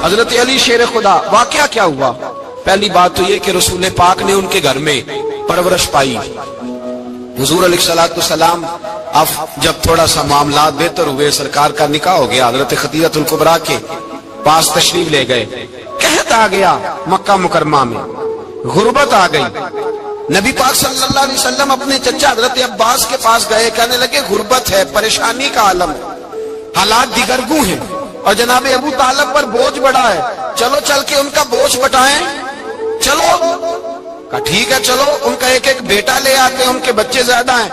حضرت علی شیر خدا، واقعہ کیا ہوا؟ پہلی بات تو یہ کہ رسول پاک نے ان کے گھر میں پرورش پائی۔ حضور علیہ الصلوۃ والسلام اب جب تھوڑا سا معاملات بہتر ہوئے، سرکار کا نکاح ہو گیا، حضرت خدیجہ الکبریٰ کے پاس تشریف لے گئے۔ قحط آ گیا مکہ مکرمہ میں، غربت آ گئی۔ نبی پاک صلی اللہ علیہ وسلم اپنے چچا حضرت عباس کے پاس گئے، کہنے لگے غربت ہے، پریشانی کا عالم ہے، حالات دیگرگوں ہیں، اور جناب ابو طالب پر بوجھ بڑا ہے، چلو چل کے ان کا بوجھ بٹائیں۔ چلو کہا ٹھیک ہے، چلو ان کا ایک ایک بیٹا لے آتے ہیں، ان کے بچے زیادہ ہیں،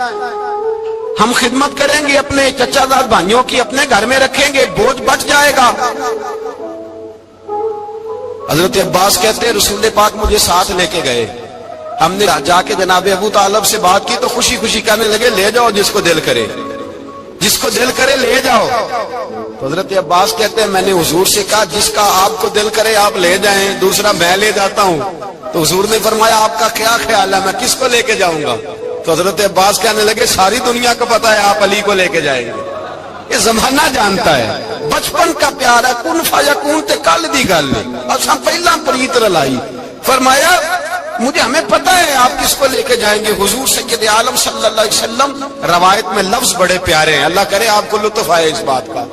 ہم خدمت کریں گے اپنے چچا زاد بھائیوں کی، اپنے گھر میں رکھیں گے، بوجھ بچ جائے گا۔ حضرت عباس کہتے ہیں رسول پاک مجھے ساتھ لے کے گئے، ہم نے جا کے جناب ابو طالب سے بات کی تو خوشی خوشی کہنے لگے لے جاؤ جس کو دل کرے، جس کو دل کرے لے جاؤ۔ تو حضرت عباس کہتے ہیں میں نے حضور سے کہا جس کا آپ کو دل کرے آپ لے جائیں، دوسرا میں لے جاتا ہوں۔ تو حضور نے فرمایا آپ کا کیا خیال ہے، میں کس کو لے کے جاؤں گا؟ تو حضرت عباس کہنے لگے ساری دنیا کو پتا ہے آپ علی کو لے کے جائیں گے، یہ زمانہ جانتا ہے، بچپن کا پیار ہے، کن فیکون تے کل دی گل اور سب پہلا پریت رلائی۔ فرمایا مجھے ہمیں پتہ ہے آپ کس کو لے کے جائیں گے، حضور سید عالم صلی اللہ علیہ وسلم۔ روایت میں لفظ بڑے پیارے ہیں، اللہ کرے آپ کو لطف آئے اس بات کا،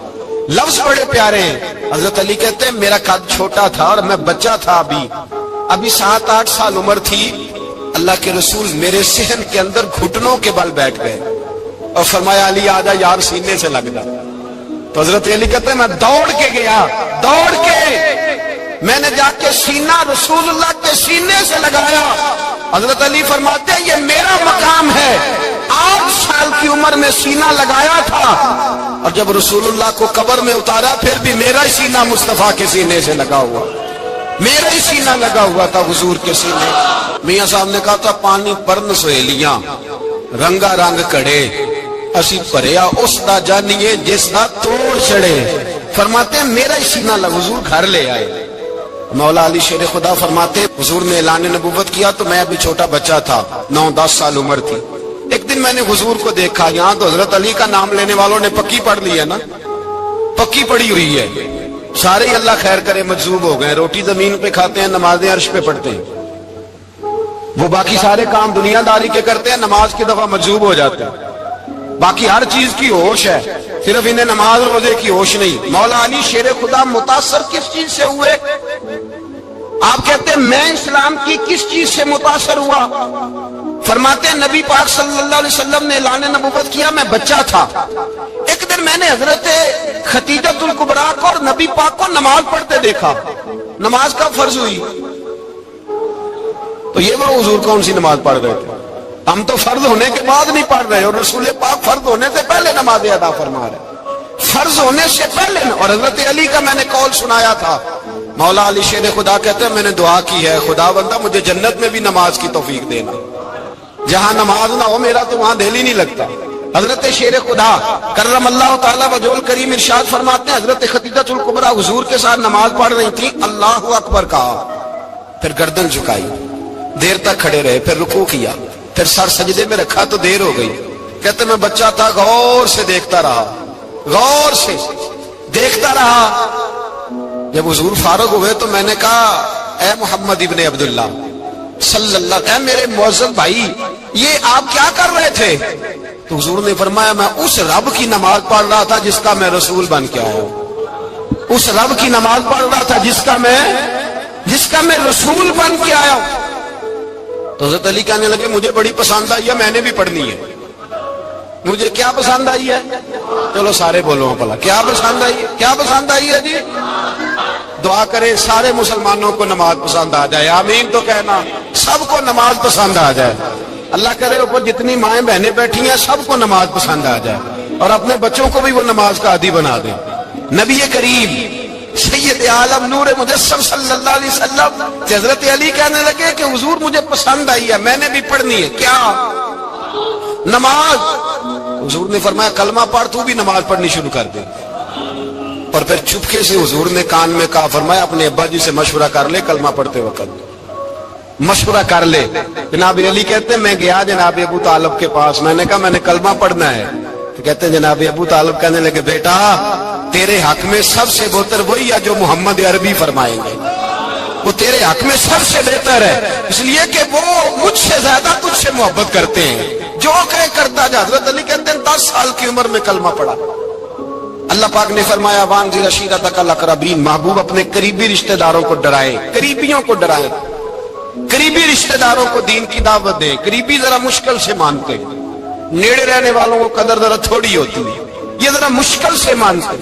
لفظ بڑے پیارے ہیں۔ حضرت علی کہتے ہیں میرا قد چھوٹا تھا اور میں بچہ تھا، ابھی 7-8 سال عمر تھی، اللہ کے رسول میرے صحن کے اندر گھٹنوں کے بل بیٹھ گئے اور فرمایا علی آجا یار سینے سے لگ جا۔ تو حضرت علی کہتے ہیں میں دوڑ کے گیا، دوڑ کے میں نے جا کے سینہ رسول اللہ کے سینے سے لگایا۔ حضرت علی فرماتے ہیں یہ میرا مقام ہے، 8 سال کی عمر میں سینہ لگایا تھا، اور جب رسول اللہ کو قبر میں اتارا پھر بھی میرا ہی سینہ مصطفیٰ کے سینے سے لگا ہوا، میرا ہی سینہ لگا ہوا تھا حضور کے سینے۔ میاں صاحب نے کہا تھا پانی پرن سہیلیاں رنگا رنگ کڑے، اسی پریا اس دا جانیے جس دا توڑ چڑے۔ فرماتے ہیں میرا ہی سینہ لگا، حضور گھر لے آئے۔ مولا علی شیر خدا فرماتے حضور نے اعلان نبوت کیا تو میں ابھی چھوٹا بچہ تھا، 9-10 سال عمر تھی۔ ایک دن میں نے حضور کو دیکھا، یہاں تو حضرت علی کا نام لینے والوں نے پکی پڑھ لی ہے نا، پکی پڑھی ہوئی ہے، سارے ہی اللہ خیر کرے مجذوب ہو گئے، روٹی زمین پہ کھاتے ہیں، نمازیں عرش پہ پڑھتے ہیں، وہ باقی سارے کام دنیا داری کے کرتے ہیں، نماز کی دفعہ مجذوب ہو جاتے ہیں، باقی ہر چیز کی ہوش ہے، صرف انہیں نماز روزے کی ہوش نہیں۔ مولا علی شیر خدا متاثر کس چیز سے ہوئے؟ آپ کہتے ہیں میں اسلام کی کس چیز سے متاثر ہوا؟ فرماتے ہیں نبی پاک صلی اللہ علیہ وسلم نے اعلان نبوت کیا، میں بچہ تھا، ایک دن میں نے حضرت خدیجہ الکبریٰ کو اور نبی پاک کو نماز پڑھتے دیکھا۔ نماز کب فرض ہوئی؟ تو یہ وہ حضور کون سی نماز پڑھ رہے تھے؟ ہم تو فرض ہونے کے بعد نہیں پڑھ رہے، اور رسول پاک فرض ہونے سے پہلے نماز ادا فرما رہے، فرض ہونے سے پہلے۔ اور حضرت علی کا میں نے قول سنایا تھا، مولا علی شیر خدا کہتے ہیں میں نے دعا کی ہے خدا بندہ مجھے جنت میں بھی نماز کی توفیق دینا، جہاں نماز نہ ہو میرا تو وہاں دل ہی نہیں لگتا۔ حضرت شیر خدا کرم اللہ تعالیٰ وجہ الکریم ارشاد فرماتے ہیں حضرت خدیجہ الکبریٰ حضور کے ساتھ نماز پڑھ رہی تھی، اللہ اکبر کہا، پھر گردن جھکائی، دیر تک کھڑے رہے، پھر رکوع کیا، پھر سر سجدے میں رکھا تو دیر ہو گئی۔ کہتے میں بچہ تھا، غور سے دیکھتا رہا، غور سے دیکھتا رہا۔ جب حضور فارغ ہوئے تو میں نے کہا اے محمد ابن عبداللہ صلی اللہ علیہ وسلم، میرے معزز بھائی یہ آپ کیا کر رہے تھے؟ تو حضور نے فرمایا میں اس رب کی نماز پڑھ رہا تھا جس کا میں رسول بن کے آیا ہوں، اس رب کی نماز پڑھ رہا تھا جس کا میں رسول بن کے آیا ہوں۔ تو حضرت علی کہنے لگے مجھے بڑی پسند آئی ہے، میں نے بھی پڑھنی ہے۔ مجھے کیا پسند آئی ہے؟ چلو سارے بولو بھلا کیا پسند آئی ہے؟ کیا پسند آئی ہے جی؟ دعا کرے سارے مسلمانوں کو نماز پسند آ جائے، آمین تو کہنا، سب کو نماز پسند آ جائے۔ اللہ کرے اوپر جتنی مائیں بہنیں بیٹھی ہیں سب کو نماز پسند آ جائے، اور اپنے بچوں کو بھی وہ نماز کا عادی بنا دیں۔ نبی کریم سید عالم نور مجسم صلی اللہ علیہ وسلم حضرت علی کہنے لگے کہ حضور مجھے پسند آئی ہے، میں نے بھی پڑھنی ہے۔ کیا؟ نماز۔ حضور نے فرمایا کلمہ پڑھ، تو بھی نماز پڑھنی شروع کر دے۔ اور پھر چپکے سے حضور نے کان میں کہا، فرمایا اپنے ابا جی سے مشورہ کر لے کلمہ پڑھتے وقت، مشورہ کر لے۔ جناب علی کہتے ہیں میں گیا جناب ابو طالب کے پاس، میں نے کہا میں نے کلمہ پڑھنا ہے، تو کہتے ہیں جناب ابو طالب کہنے لگے بیٹا تیرے حق میں سب سے بہتر وہی ہے جو محمد عربی فرمائیں گے، وہ تیرے حق میں سب سے بہتر ہے، اس لیے کہ وہ مجھ سے زیادہ تجھ سے محبت کرتے ہیں، جو کہے کرتا جا۔ حضرت علی کہتے ہیں 10 سال کی عمر میں کلمہ پڑھا۔ اللہ پاک نے فرمایا وانذر عشیرتک الاقربین، محبوب اپنے قریبی رشتہ داروں کو ڈرائے، قریبیوں کو ڈرائے، قریبی رشتہ داروں کو دین کی دعوت دیں۔ قریبی ذرا مشکل سے مانتے، نیڑے رہنے والوں کو قدر ذرا تھوڑی ہوتی ہے، یہ ذرا مشکل سے مانتے۔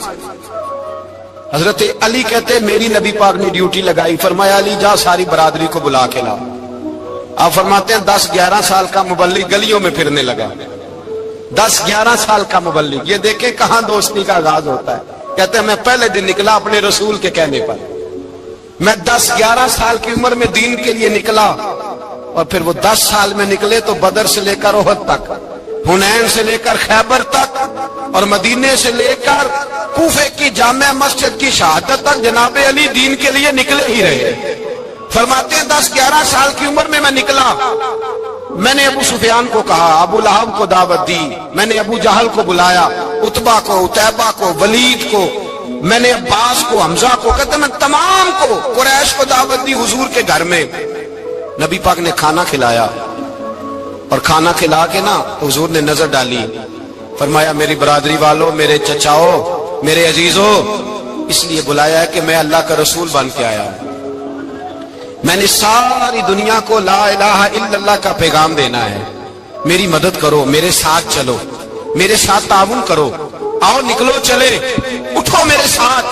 حضرت علی کہتے ہیں میری نبی پاک نے ڈیوٹی لگائی، فرمایا علی جا ساری برادری کو بلا کے لا۔ آپ فرماتے ہیں 10-11 سال کا مبلغ گلیوں میں پھرنے لگا، 10-11 سال کا مبلغ، یہ دیکھیں کہاں دوستی کا آغاز ہوتا ہے۔ کہتے ہیں میں پہلے دن نکلا اپنے رسول کے کہنے پر، میں 10-11 سال کی عمر میں دین کے لیے نکلا، اور پھر وہ 10 سال میں نکلے تو بدر سے لے کر احد تک، حنین سے لے کر خیبر تک، اور مدینے سے لے کر کوفے کی جامع مسجد کی شہادت تک جناب علی دین کے لیے نکلے ہی رہے۔ فرماتے ہیں 10-11 سال کی عمر میں نکلا، میں نے ابو سفیان کو کہا، ابو لہب کو دعوت دی، میں نے ابو جہل کو بلایا، عتبہ کو، عتیبہ کو، ولید کو، میں نے عباس کو، حمزہ کو، کہتے میں تمام کو، قریش کو دعوت دی حضور کے گھر میں۔ نبی پاک نے کھانا کھلایا، اور کھانا کھلا کے نا حضور نے نظر ڈالی، فرمایا میری برادری والوں، میرے چچاؤ، میرے عزیزوں، اس لیے بلایا ہے کہ میں اللہ کا رسول بن کے آیا ہوں، میں نے ساری دنیا کو لا الہ الا اللہ کا پیغام دینا ہے، میری مدد کرو، میرے ساتھ چلو، میرے ساتھ تعاون کرو، آؤ نکلو چلے، اٹھو میرے ساتھ۔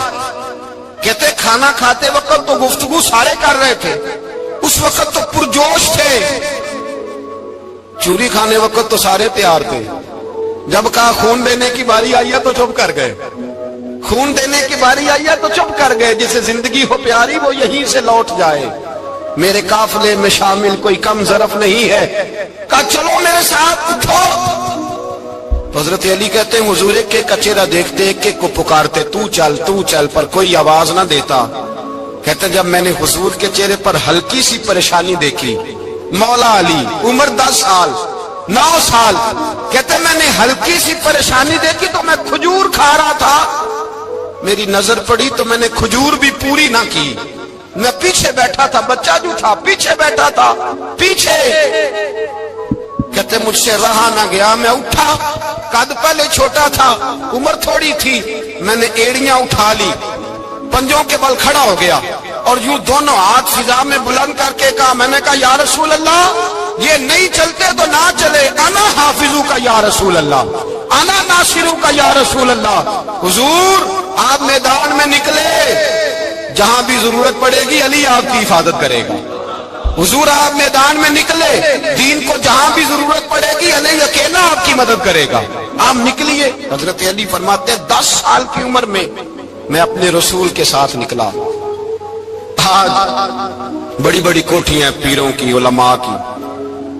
کہتے کھانا کھاتے وقت تو گفتگو سارے کر رہے تھے، اس وقت تو پرجوش تھے، چوری کھانے وقت تو سارے تیار تھے، جب کہا خون دینے کی باری آئی ہے تو چپ کر گئے، خون دینے کی باری آئی ہے تو چپ کر گئے، جسے زندگی ہو پیاری وہ یہیں سے لوٹ جائے، میرے قافلے میں شامل کوئی کم ظرف نہیں ہے، کہا چلو میرے ساتھ اٹھو۔ حضرت علی کہتے ہیں حضور ایک ایک کا چہرہ دیکھتے، ایک ایک کو پکارتے، تو چل، پر کوئی آواز نہ دیتا۔ کہتے جب میں نے حضور کے چہرے پر ہلکی سی پریشانی دیکھی، مولا علی عمر 10 سال 9 سال، کہتے میں نے ہلکی سی پریشانی دیکھی تو میں کھجور کھا رہا تھا، میری نظر پڑی تو میں نے کھجور بھی پوری نہ کی، میں پیچھے بیٹھا تھا، بچہ جو تھا پیچھے بیٹھا تھا، پیچھے۔ کہتے مجھ سے رہا نہ گیا، میں اٹھا، قد پہلے چھوٹا تھا، عمر تھوڑی تھی، میں نے ایڑیاں اٹھا لی، پنجوں کے بل کھڑا ہو گیا، اور یوں دونوں ہاتھ فضا میں بلند کر کے کہا، میں نے کہا یا رسول اللہ یہ نہیں چلتے تو نہ چلے، انا حافظو کا یا رسول اللہ، انا ناصرو کا یا رسول اللہ۔ حضور آپ میدان میں نکلے، جہاں بھی ضرورت پڑے گی علی آپ کی حفاظت کرے گا، حضور آپ میدان میں نکلے، دین کو جہاں بھی ضرورت پڑے گی علی اکیلا آپ کی مدد کرے گا، آپ نکلیے۔ حضرت علی فرماتے ہیں 10 سال کی عمر میں میں اپنے رسول کے ساتھ نکلا۔ آج بڑی بڑی کوٹھیاں پیروں کی، علماء کی،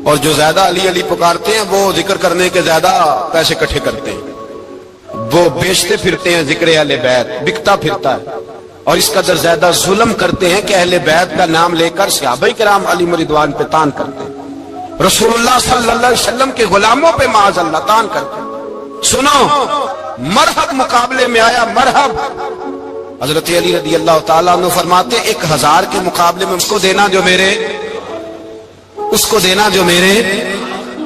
اور جو زیادہ علی علی پکارتے ہیں وہ ذکر کرنے کے زیادہ پیسے اکٹھے کرتے ہیں، وہ بیچتے پھرتے ہیں، ذکر اہل بیت بکتا پھرتا ہے، اور اس قدر زیادہ ظلم کرتے ہیں کہ اہل بیت کا نام لے کر صحابہ کرام علی رضوان پہ تان کرتے ہیں، رسول اللہ صلی اللہ علیہ وسلم کے غلاموں پہ معاذ اللہ تان کرتے ہیں۔ سنو مرحب مقابلے میں آیا، مرحب۔ حضرت علی رضی اللہ تعالیٰ عنہ فرماتے 1000 کے مقابلے میں اس کو دینا جو میرے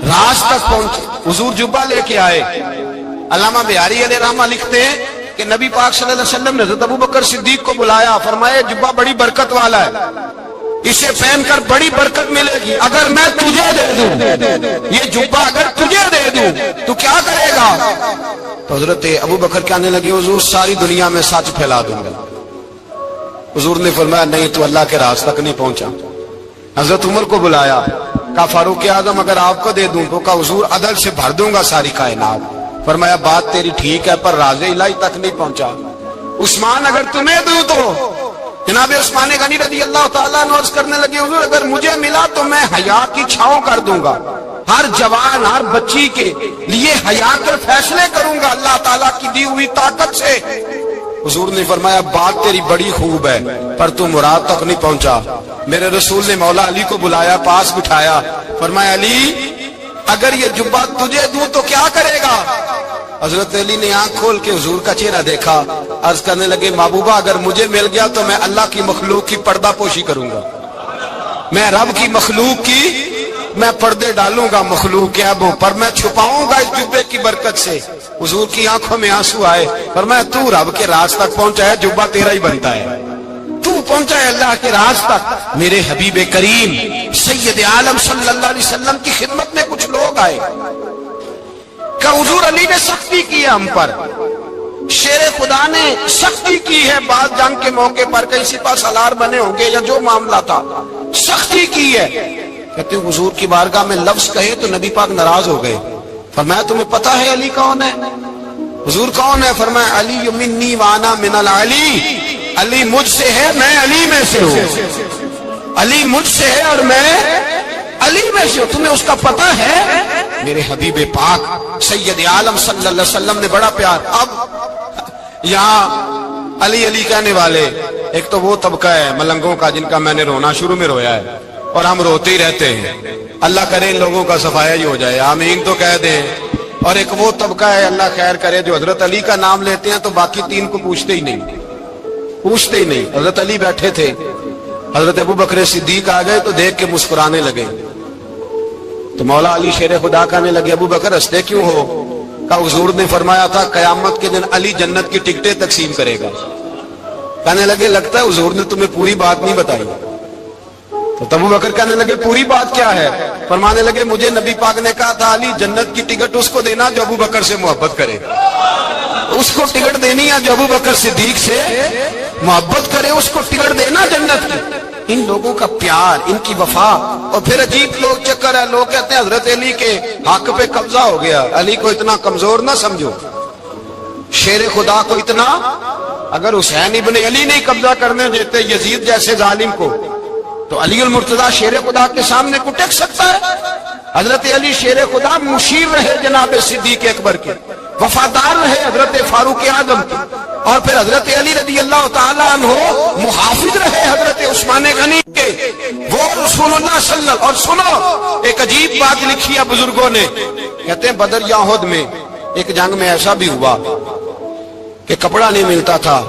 راز تک پہنچے۔ حضور جبہ لے کے آئے، علامہ بہاری علیہ رحمہ لکھتے ہیں کہ نبی پاک صلی اللہ علیہ وسلم نے حضرت ابوبکر صدیق کو بلایا، فرمایا جبہ بڑی برکت والا ہے، اسے پہن کر بڑی برکت ملے گی، اگر میں تجھے دے دوں یہ جبہ، اگر تجھے دے دوں تو کیا کرے گا؟ تو حضرت ابوبکر کہنے لگے حضور ساری دنیا میں سچ پھیلا دوں گا۔ حضور نے فرمایا نہیں، تو اللہ کے راز تک نہیں پہنچا۔ حضرت عمر کو بلایا، کہا فاروق اعظم اگر آپ کو دے دوں تو کہا حضور عدل سے بھر دوں گا ساری کائنات۔ فرمایا بات تیری ٹھیک ہے پر راز الہی تک نہیں پہنچا۔ عثمان اگر تمہیں دوں تو جناب عثمان غنی رضی اللہ تعالیٰ عنہ عرض کرنے لگے حضور اگر مجھے ملا تو میں حیا کی چھاؤں کر دوں گا، ہر جوان ہر بچی کے لیے حیا کر فیصلے کروں گا اللہ تعالیٰ کی دی ہوئی طاقت سے۔ حضور نے فرمایا بات تیری بڑی خوب ہے پر تو مراد تک نہیں پہنچا۔ میرے رسول نے مولا علی کو بلایا، پاس بٹھایا، فرمایا علی اگر یہ جبہ تجھے دوں تو کیا کرے گا؟ حضرت علی نے آنکھ کھول کے حضور کا چہرہ دیکھا، عرض کرنے لگے محبوبہ اگر مجھے مل گیا تو میں اللہ کی مخلوق کی پردہ پوشی کروں گا، میں رب کی مخلوق کی میں پردے ڈالوں گا مخلوق کے ابوں پر، میں چھپاؤں گا اس جبے کی برکت سے۔ حضور کی آنکھوں میں آنسو آئے، فرمایا تو رب کے راز تک پہنچا ہے، جبہ تیرا ہی بنتا ہے، تو پہنچا ہے اللہ کے راز تک۔ میرے حبیب کریم سید عالم صلی اللہ علیہ وسلم کی خدمت میں کچھ لوگ آئے کہ حضور علی نے سختی کی ہے ہم پر، شیر خدا نے سختی کی ہے، بعض جنگ کے موقع پر کہیں سپاہ سالار بنے ہوں گے یا جو معاملہ تھا، سختی کی ہے۔ کہتے ہیں حضور کی بارگاہ میں لفظ کہے تو نبی پاک ناراض ہو گئے۔ فرمایا تمہیں پتا ہے علی کون ہے؟ حضور کون ہے؟ فرمایا علی منی وانا من العلی، علی مجھ سے ہے میں علی میں سے ہوں، علی مجھ سے ہے اور میں علی میں سے ہوں، تمہیں اس کا پتہ ہے؟ میرے حبیب پاک سید عالم صلی اللہ علیہ وسلم نے بڑا پیار۔ اب یہاں علی علی کہنے والے ایک تو وہ طبقہ ہے ملنگوں کا جن کا میں نے رونا شروع میں رویا ہے اور ہم روتے ہی رہتے ہیں، اللہ کرے ان لوگوں کا صفایا ہی ہو جائے، آمین تو کہہ دیں۔ اور ایک وہ طبقہ ہے اللہ خیر کرے جو حضرت علی کا نام لیتے ہیں تو باقی تین کو پوچھتے ہی نہیں، پوچھتے ہی نہیں۔ حضرت علی بیٹھے تھے، حضرت ابو بکر صدیق آ گئے تو دیکھ کے مسکرانے لگے، تو مولا علی شیر خدا کہنے لگے ابو بکر ہنستے کیوں ہو؟ کہ حضور نے فرمایا تھا قیامت کے دن علی جنت کی ٹکٹیں تقسیم کرے گا۔ کہنے لگے لگتا ہے حضور نے تمہیں پوری بات نہیں بتائی۔ تو ابو بکر کہنے لگے پوری بات کیا ہے؟ فرمانے لگے مجھے نبی پاک نے کہا تھا علی جنت کی ٹکٹ اس کو دینا جو ابو بکر سے محبت کرے، اس کو ٹکٹ دینی ہے جو ابو بکر صدیق سے محبت کرے، اس کو ٹکٹ دینا جنت کی۔ ان لوگوں کا پیار، ان کی وفا۔ اور پھر عجیب لوگ چکر ہے، لوگ کہتے ہیں حضرت علی کے حق پہ قبضہ ہو گیا، علی کو اتنا کمزور نہ سمجھو، شیر خدا کو اتنا، اگر حسین ابن علی نہیں قبضہ کرنے دیتے یزید جیسے ظالم کو تو علی المرتضی شیر خدا کے سامنے کو ٹک سکتا ہے؟ حضرت علی شیر خدا مشیر رہے جناب صدیق اکبر کے، وفادار رہے حضرت فاروق اعظم کے، اور پھر حضرت علی رضی اللہ تعالیٰ عنہ محافظ رہے حضرت عثمان غنی کے، وہ رسول اللہ صلی اللہ علیہ وسلم۔ اور سنو ایک عجیب بات لکھی ہے بزرگوں نے، کہتے ہیں بدر یا احد میں ایک جنگ میں ایسا بھی ہوا کہ کپڑا نہیں ملتا تھا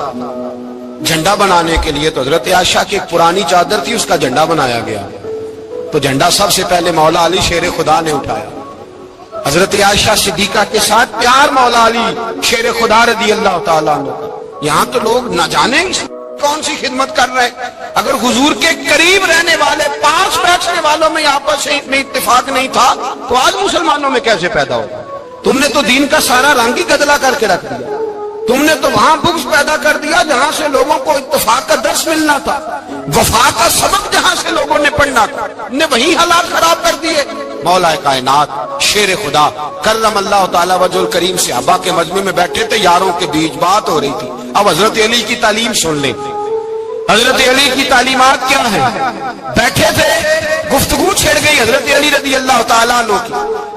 جھنڈا بنانے کے لیے، تو حضرت عائشہ کی ایک پرانی چادر تھی اس کا جھنڈا بنایا گیا، تو جھنڈا سب سے پہلے مولا علی شیر خدا نے اٹھایا۔ حضرت عائشہ صدیقہ کے ساتھ پیار مولا علی شیر خدا رضی اللہ تعالیٰ عنہ۔ یہاں تو لوگ نہ جانے کون سی خدمت کر رہے ہیں۔ اگر حضور کے قریب رہنے والے پاس بیٹھنے والوں میں آپس میں اتفاق نہیں تھا تو آج مسلمانوں میں کیسے پیدا ہو؟ تم نے تو دین کا سارا رنگ ہی گدلا کر کے رکھ دیا، تم نے تو وہاں بغض پیدا کر دیا جہاں سے لوگوں کو اتفاق کا درس ملنا تھا، وفا کا سبق جہاں سے لوگوں نے پڑھنا تھا، نے وہی حالات خراب کر دیے۔ مولا کائنات شیر خدا کرم اللہ تعالی وجہ الکریم صحابہ کے مجمع میں بیٹھے تھے، یاروں کے بیچ بات ہو رہی تھی۔ اب حضرت علی کی تعلیم سن لیں، حضرت علی کی تعلیمات کیا ہیں؟ بیٹھے تھے، گفتگو چھڑ گئی حضرت علی رضی اللہ تعالیٰ عنہ کی،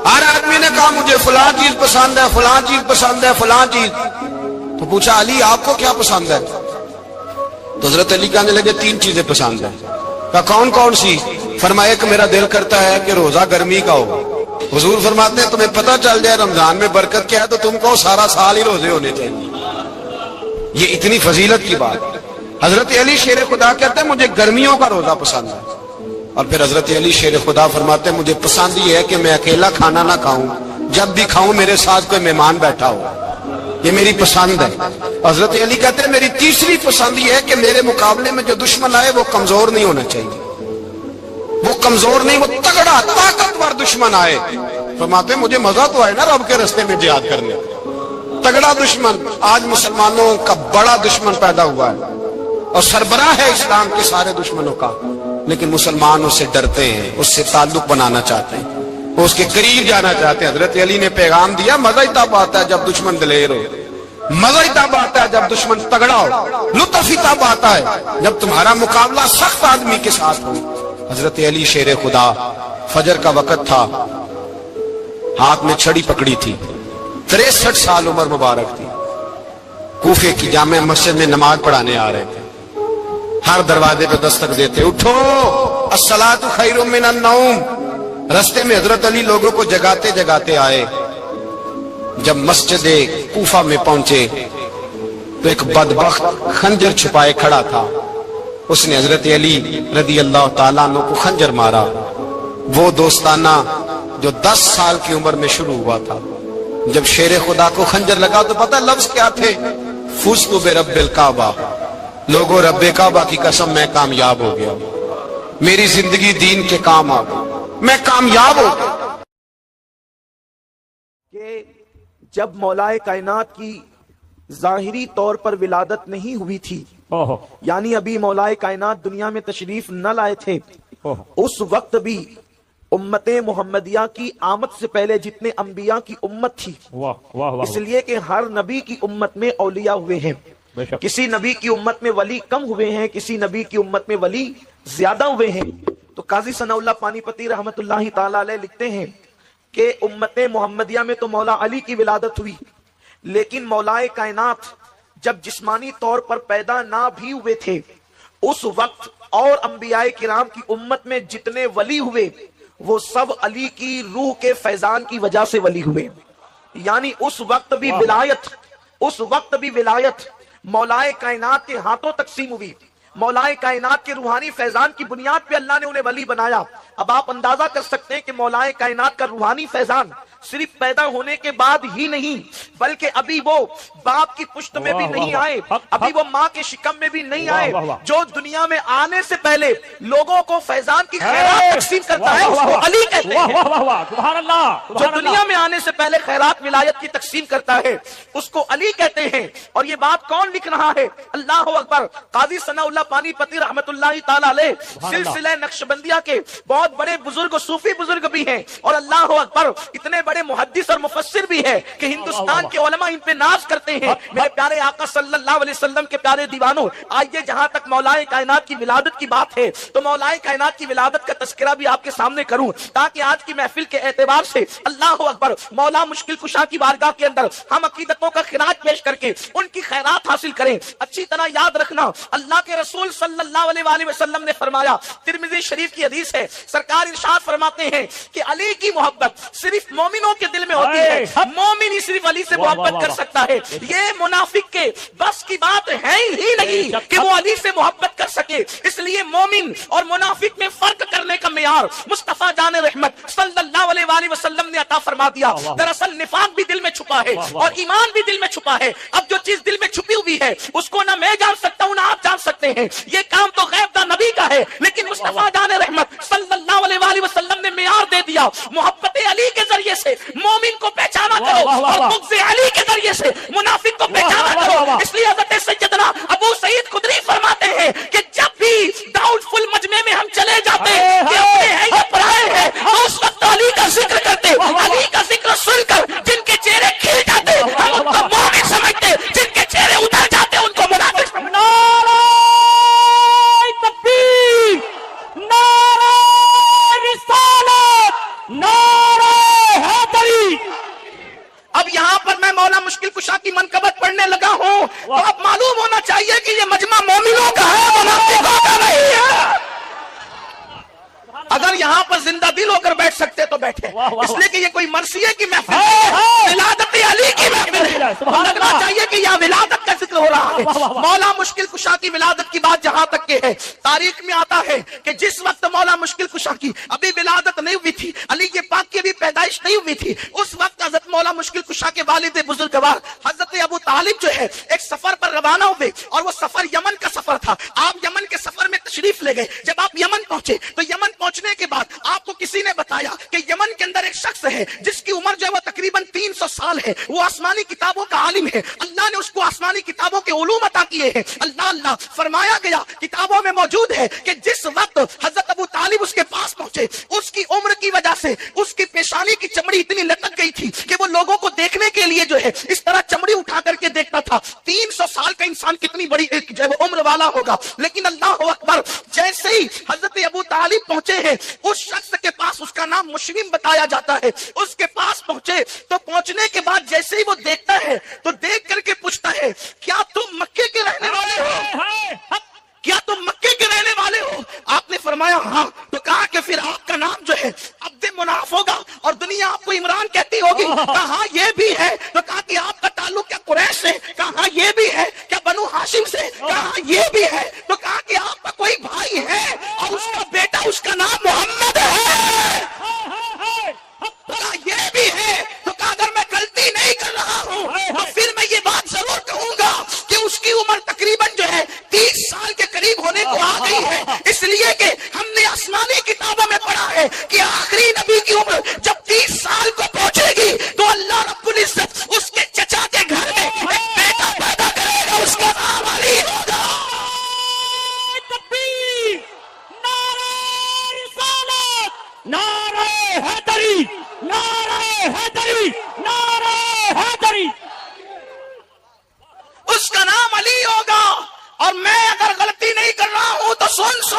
ہر آدمی نے کہا مجھے فلاں چیز پسند ہے، فلاں چیز پسند ہے، فلاں چیز۔ تو پوچھا علی آپ کو کیا پسند ہے؟ تو حضرت علی کہنے لگے تین چیزیں پسند ہیں۔ کہا کون کون سی؟ فرمایا کہ میرا دل کرتا ہے کہ روزہ گرمی کا ہو۔ حضور فرماتے ہیں تمہیں پتہ چل جائے رمضان میں برکت کیا ہے تو تم کو سارا سال ہی روزے ہونے چاہیے، یہ اتنی فضیلت کی بات۔ حضرت علی شیر خدا کہتے ہیں مجھے گرمیوں کا روزہ پسند ہے، اور پھر حضرت علی شیر خدا فرماتے ہیں مجھے پسند یہ ہے کہ میں اکیلا کھانا نہ کھاؤں، جب بھی کھاؤں میرے ساتھ کوئی مہمان بیٹھا ہو، یہ میری پسند ہے۔ حضرت علی کہتے ہیں میری تیسری پسند یہ ہے کہ میرے مقابلے میں جو دشمن آئے وہ کمزور نہیں ہونا چاہیے، وہ کمزور نہیں، وہ تگڑا طاقتور دشمن آئے۔ فرماتے ہیں مجھے مزہ تو آئے نا رب کے راستے میں جہاد کرنے، تگڑا دشمن۔ آج مسلمانوں کا بڑا دشمن پیدا ہوا ہے اور سربراہ ہے اسلام کے سارے دشمنوں کا، لیکن مسلمان اس سے ڈرتے ہیں، اس سے تعلق بنانا چاہتے ہیں، وہ اس کے قریب جانا چاہتے ہیں۔ حضرت علی نے پیغام دیا مزہ ہی تب آتا ہے جب دشمن دلیر ہو، مزہ ہی تب آتا ہے جب دشمن تگڑا ہو، لطف ہی تب آتا ہے جب تمہارا مقابلہ سخت آدمی کے ساتھ ہو۔ حضرت علی شیر خدا، فجر کا وقت تھا، ہاتھ میں چھڑی پکڑی تھی، 63 سال عمر مبارک تھی، کوفے کی جامع مسجد میں نماز پڑھانے آ رہے تھے، ہر دروازے پہ دستک دیتے اٹھو الصلاۃ خیر من النوم۔ رستے میں حضرت علی لوگوں کو جگاتے جگاتے آئے، جب مسجد کوفہ میں پہنچے تو ایک بدبخت خنجر چھپائے کھڑا تھا. اس نے حضرت علی رضی اللہ تعالیٰ عنہ کو خنجر مارا. وہ دوستانہ جو 10 سال کی عمر میں شروع ہوا تھا. جب شیر خدا کو خنجر لگا تو پتہ لفظ کیا تھے؟ فزت برب الکعبہ. لوگوں رب کعبہ کی قسم میں کامیاب ہو گیا, میری زندگی دین کے کام آ گئی, میں کامیاب ہو گیا. کہ جب مولائے کائنات کی ظاہری طور پر ولادت نہیں ہوئی تھی, یعنی ابھی مولائے کائنات دنیا میں تشریف نہ لائے تھے, اس وقت بھی امت محمدیہ کی آمد سے پہلے جتنے انبیاء کی امت تھی, اس لیے کہ ہر نبی کی امت میں اولیاء ہوئے ہیں, کسی نبی کی امت میں ولی کم ہوئے ہیں, کسی نبی کی امت میں ولی زیادہ ہوئے ہیں. تو قاضی ثناء اللہ پانی پتی رحمت اللہ تعالی علیہ لکھتے ہیں کہ امت محمدیہ میں تو مولا علی کی ولادت ہوئی, لیکن مولائے کائنات جب جسمانی طور پر پیدا نہ بھی ہوئے تھے, اس وقت اور انبیاء کرام کی امت میں جتنے ولی ہوئے وہ سب علی کی روح کے فیضان کی وجہ سے ولی ہوئے. یعنی اس وقت بھی ولایت مولائے کائنات کے ہاتھوں تقسیم ہوئی. مولائے کائنات کے روحانی فیضان کی بنیاد پہ اللہ نے انہیں ولی بنایا. اب آپ اندازہ کر سکتے ہیں کہ مولائے کائنات کا روحانی فیضان صرف پیدا ہونے کے بعد ہی نہیں, بلکہ ابھی وہ باپ کی پشت میں بھی نہیں آئے, ابھی وہ ماں کے شکم میں بھی نہیں آئے, جو دنیا میں آنے سے پہلے لوگوں کو فیضان کی خیرات تقسیم کرتا ہے اس کو علی کہتے ہیں. جو دنیا میں آنے سے پہلے خیرات ولایت کی تقسیم کرتا ہے اس کو علی کہتے ہیں. اور یہ بات کون لکھ رہا ہے؟ اللہ اکبر. قاضی ثناء اللہ پانی پتی رحمت اللہ تعالی علیہ سلسلہ نقشبندیہ کے بہت بڑے بزرگ صوفی بزرگ بھی ہیں, اور اللہ اکبر اتنے بڑے محدث اور مفسر بھی ہے کہ ہندوستان کے علماء ان پہ ناز کرتے ہیں. میرے پیارے آقا صلی اللہ علیہ وسلم کے پیارے دیوانوں, آئیے جہاں تک مولائے کائنات کی ولادت کی بات ہے تو مولائے کائنات کی ولادت کا تذکرہ بھی آپ کے سامنے کروں, تاکہ آج کی محفل کے اعتبار سے اللہ اکبر مولا مشکل کشا کی بارگاہ کے اندر ہم عقیدتوں کا خراج پیش کر کے ان کی خیرات حاصل کریں. اچھی طرح یاد رکھنا, اللہ کے رسول صلی اللہ علیہ وسلم نے فرمایا, ترمذی شریف کی حدیث ہے, سرکار ارشاد فرماتے ہیں کہ علی کی محبت صرف مومنوں کے دل میں ہوتی ہے, مومن ہی صرف علی سے محبت کر سکتا ہے. یہ منافق کے بس کی بات ہے ہی نہیں کہ وہ علی سے محبت کر سکے. اس لیے مومن اور منافق میں فرق کرنے کا معیار مصطفیٰ جان رحمت صلی اللہ علیہ وسلم نے عطا فرما دیا. دراصل نفاق بھی دل میں چھپا ہے اور ایمان بھی دل میں چھپا ہے. اب جو چیز دل میں چھپی ہوئی ہے اس کو نہ میں جان سکتا ہوں نہ آپ جان سکتے ہیں. یہ کام تو غیب دا نبی کا ہے, لیکن مصطفیٰ جان رحمت صلی اللہ علیہ وسلم نے معیار دے دیا. محبت علی کے ذریعے سے مومن کو پہچانا کرو اور بغض علی کے ذریعے سے منافق کو پہچانا کرو. اس لیے حضرت سیدنا ابو سعید خدری فرماتے ہیں کہ جب بھی ڈاؤٹ فل مجمع میں ہم چلے جاتے کہ اپنے ہیں یا پرائے ہیں, اس وقت علی کا ذکر کرتے, علی کا ذکر سن کر جن کے چہرے کھل جاتے ہم ان کو مومن سمجھتے, جن کے چہرے اتر جاتے ان کو منافق سمجھتے. نعرہ تکبیر, نعرہ رسالت, نعرہ حیدری. اب یہاں پر میں مولا مشکل کشا کی منقبت پڑھنے لگا ہوں تو اب معلوم ہونا چاہیے کہ یہ مجمع مومنوں کا ہے, منافقوں کا نہیں ہے. اگر یہاں پر زندہ دل ہو کر بیٹھ سکتے تو بیٹھے, اس لیے کہ یہ کوئی مرثیے کی محفل ہے, ولادت علی کی محفل ہے. لگنا چاہیے کہ یہاں ولادت کا ذکر ہو رہا ہے. مولا مشکل کشا کی ولادت کی بات جہاں تک کہ ہے, تاریخ میں آتا ہے کہ جس وقت مولا مشکل کشا کی ابھی ولادت نہیں ہوئی تھی, علی کے پاک کی ابھی پیدائش نہیں ہوئی تھی, اس وقت حضرت مولا مشکل کشا کے والد بزرگوار حضرت ابو طالب جو ہے ایک سفر پر روانہ ہوئے, اور وہ سفر یمن کا سفر تھا. آپ یمن کے سفر میں تشریف لے گئے. جب آپ یمن پہنچے تو یمن پہنچنے کے بعد آپ کو کسی نے بتایا کہ یمن کے اندر ایک شخص ہے جس کی عمر جو ہے وہ تقریباً 300 سال ہے, وہ آسمانی کتابوں کا عالم ہے, اللہ نے اس کو آسمانی کتابوں کے علوم عطا کیے ہیں. اللہ فرمایا گیا کتابوں میں موجود ہے کہ جس وقت حضرت ابو طالب اس کے پاس پہنچے, اس کی عمر کی وجہ سے اس کی پیشانی کی چمڑی اتنی لٹک گئی تھی کہ وہ لوگوں کو دیکھنے کے لیے جو ہے اس طرح چمڑی اٹھا کر کے دیکھتا تھا. 300 سال کا انسان کتنی بڑی جو ہے عمر والا ہوگا. لیکن اللہ اکبر, جیسے ہی حضرت ابو طالب پہنچے ہیں اس شخص کے پاس, اس کا نام مشرم بتایا جاتا ہے, اس کے پاس پہنچے تو پہنچنے کے بعد جیسے ہی وہ دیکھتا ہے تو دیکھ کر کے پوچھتا ہے کیا تم مکے کے رہنے والے ہو, کیا تم مکے کے رہنے والے ہو؟ آپ نے فرمایا ہاں. تو کہا کہ پھر آپ کا نام جو ہے عبد مناف ہوگا اور دنیا آپ کو عمران کہتی ہوگی. کہا یہ بھی ہے کو آ گئی ہے، اس لیے کہ ہم نے آسمانی کتابوں میں پڑھا ہے کہ آخری نبی کی عمر جب 30 سال کو پہنچے گی تو اللہ رب العزت اس کے چچا کے گھر میں ایک بیٹا پیدا کرے گا، اس کا نام علی ہوگا۔ تکبیر، نعرہ رسالت، نعرہ حیدری، نعرہ حیدری، نعرہ حیدری۔ اس کا نام علی ہوگا، اور میں اگر غلطی نہیں کر رہا ہوں تو سن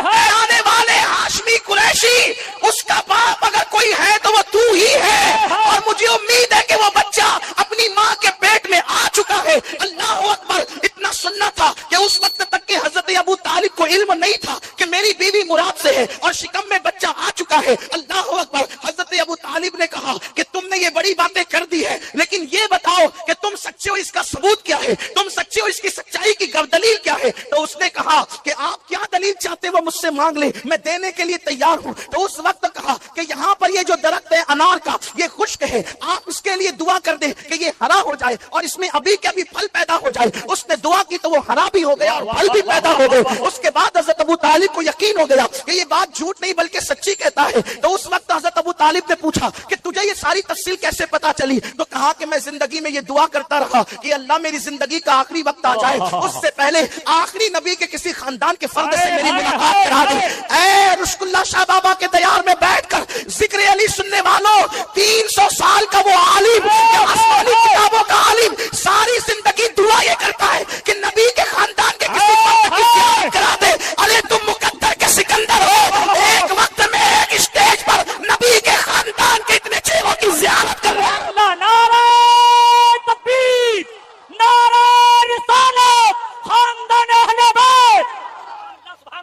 اے آنے والے ہاشمی قریشی، اس کا باپ اگر کوئی ہے تو وہ تو ہی ہے، اور مجھے امید ہے کہ وہ بچہ اپنی ماں کے پیٹ میں آ چکا ہے۔ اللہ اکبر۔ اتنا سننا تھا کہ اس وقت تک کہ حضرت ابو طالب کو علم نہیں تھا کہ میری بیوی مراد سے ہے اور شکم میں بچہ آ چکا ہے۔ اللہ اکبر۔ حضرت ابو طالب نے کہا کہ تم نے یہ بڑی باتیں کر دی ہے، لیکن یہ بتاؤ کہ تم سچے ہو، اس کا ثبوت کیا ہے؟ تم سچے ہو، اس کی سچائی کی دلیل کیا ہے؟ تو اس نے کہا کہ آپ کیا دلیل چاہتے وہ مجھ سے مانگ لیں، میں دینے کے لیے تیار ہوں۔ تو اس وقت کہا کہ یہاں پر یہ جو درخت ہے انار کا، یہ خشک ہے، آپ اس کے لیے دعا کر دیں کہ یہ ہرا ہو جائے اور اس میں ابھی کے ابھی پھل پیدا ہو جائے۔ اس نے دعا کی تو وہ ہرا بھی ہو گیا اور پھل بھی پیدا ہو گئے۔ اس کے بعد حضرت ابو طالب کو یقین ہو گیا کہ یہ بات جھوٹ نہیں بلکہ سچی کہتا ہے۔ تو اس وقت حضرت ابو طالب نے پوچھا کہ تجھے یہ ساری تفصیل کیسے پتا چلی؟ تو کہا کہ میں زندگی میں یہ دعا کرتا رہا کہ اللہ میری زندگی کا آخری وقت آ جائے، اس سے پہلے آخری نبی کے کسی خاندان کے فرد سے میری ملاقات کرا دے۔ اے رشک اللہ شاہ بابا کے دیار میں بیٹھ کر ذکر علی سننے والوں، 300 سال کا وہ عالم، آسمانی کتابوں کا عالم، ساری زندگی دعا یہ کرتا ہے کہ نبی کے خاندان کے کسی فرد کی زیارت کرا دے۔ ارے تم مقدر کے سکندر ہو، ایک وقت میں ایک اسٹیج پر نبی کے خاندان کے اتنے چہروں کی زیارت کر رہے ہیں۔ نعرہ تکبیر، نعرہ رسالت، خاندان اہل بیت۔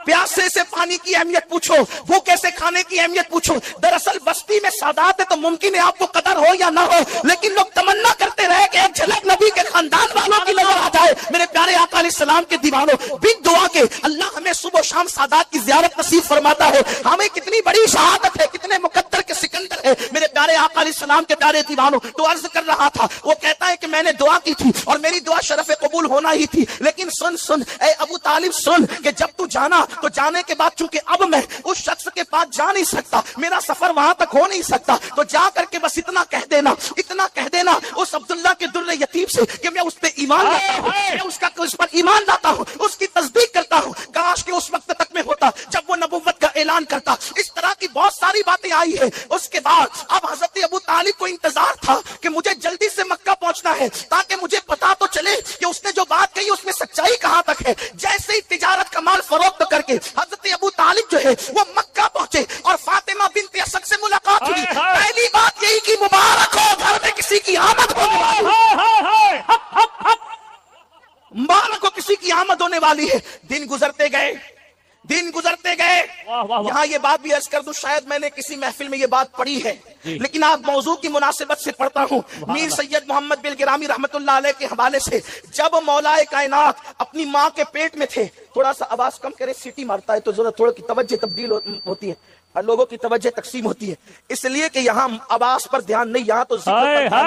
پیاسے سے پانی کی اہمیت پوچھو، بھوکے سے کھانے کی اہمیت پوچھو۔ دراصل بستی میں سادات ہے تو ممکن ہے آپ کو قدر ہو یا نہ ہو، لیکن لوگ تمنا کرتے رہے کہ ایک جھلک نبی کے خاندان والوں کی نظر آ جائے۔ میرے پیارے آقا علیہ السلام کے دیوانوں، بن دعا کے اللہ ہمیں صبح و شام سادات کی زیارت نصیب فرماتا ہے۔ ہمیں کتنی بڑی شہادت ہے، کتنے مقدر کے سکندر ہے میرے پیارے آقا علیہ السلام کے پیارے دیوانوں۔ تو عرض کر رہا تھا، وہ کہتا ہے کہ میں نے دعا کی تھی اور میری دعا شرف قبول ہونا ہی تھی، لیکن سن اے ابو طالب سن کہ جب تو جانا تو جانے کے بعد چونکہ اب میں اس شخص کے پاس جا نہیں سکتا، میرا سفر وہاں تک ہو نہیں سکتا، تو جا کر کے بس اتنا کہہ دینا اس عبداللہ کے در یتیم سے کہ میں اس پہ ایمان لاتا ہوں، میں اس پر ایمان لاتا ہوں، اس کی تصدیق کرتا ہوں۔ کاش کہ اس وقت تک میں ہوتا جب وہ نبوت کا اعلان کرتا۔ اس طرح کی بہت ساری باتیں آئی ہیں۔ اس کے بعد اب حضرت ابو طالب کو انتظار تھا کہ مجھے جلدی سے مکہ پہنچنا ہے تاکہ مجھے پتا تو چلے کہ اس نے جو بات کہی اس میں سچائی کہاں تک ہے۔ جیسے ہی تجارت کا مال فروخت کر کے حضرت ابو طالب جو ہے وہ مکہ پہنچے اور فاطمہ بنت اسد سے ملاقات ہوئی۔ پہلی بات یہی کہ مبارک ہو، گھر میں کسی کی آمد ہونے والی ہے، مبارک ہو کسی کی آمد ہونے والی ہے۔ دن گزرتے گئے۔ یہاں یہ بات بھی عرض کر دوں، شاید میں نے کسی محفل میں یہ بات پڑھی ہے، لیکن آپ موضوع کی مناسبت سے پڑھتا ہوں۔ میر سید محمد بلگرامی رحمت اللہ علیہ کے حوالے سے، جب مولا کائنات اپنی ماں کے پیٹ میں تھے، تھوڑا سا آواز کم کرے، سیٹی مارتا ہے تو ذرا تھوڑا کی توجہ تبدیل ہوتی ہے، لوگوں کی توجہ تقسیم ہوتی ہے، اس لیے کہ یہاں آواز پر دھیان نہیں، یہاں تو ذکر پر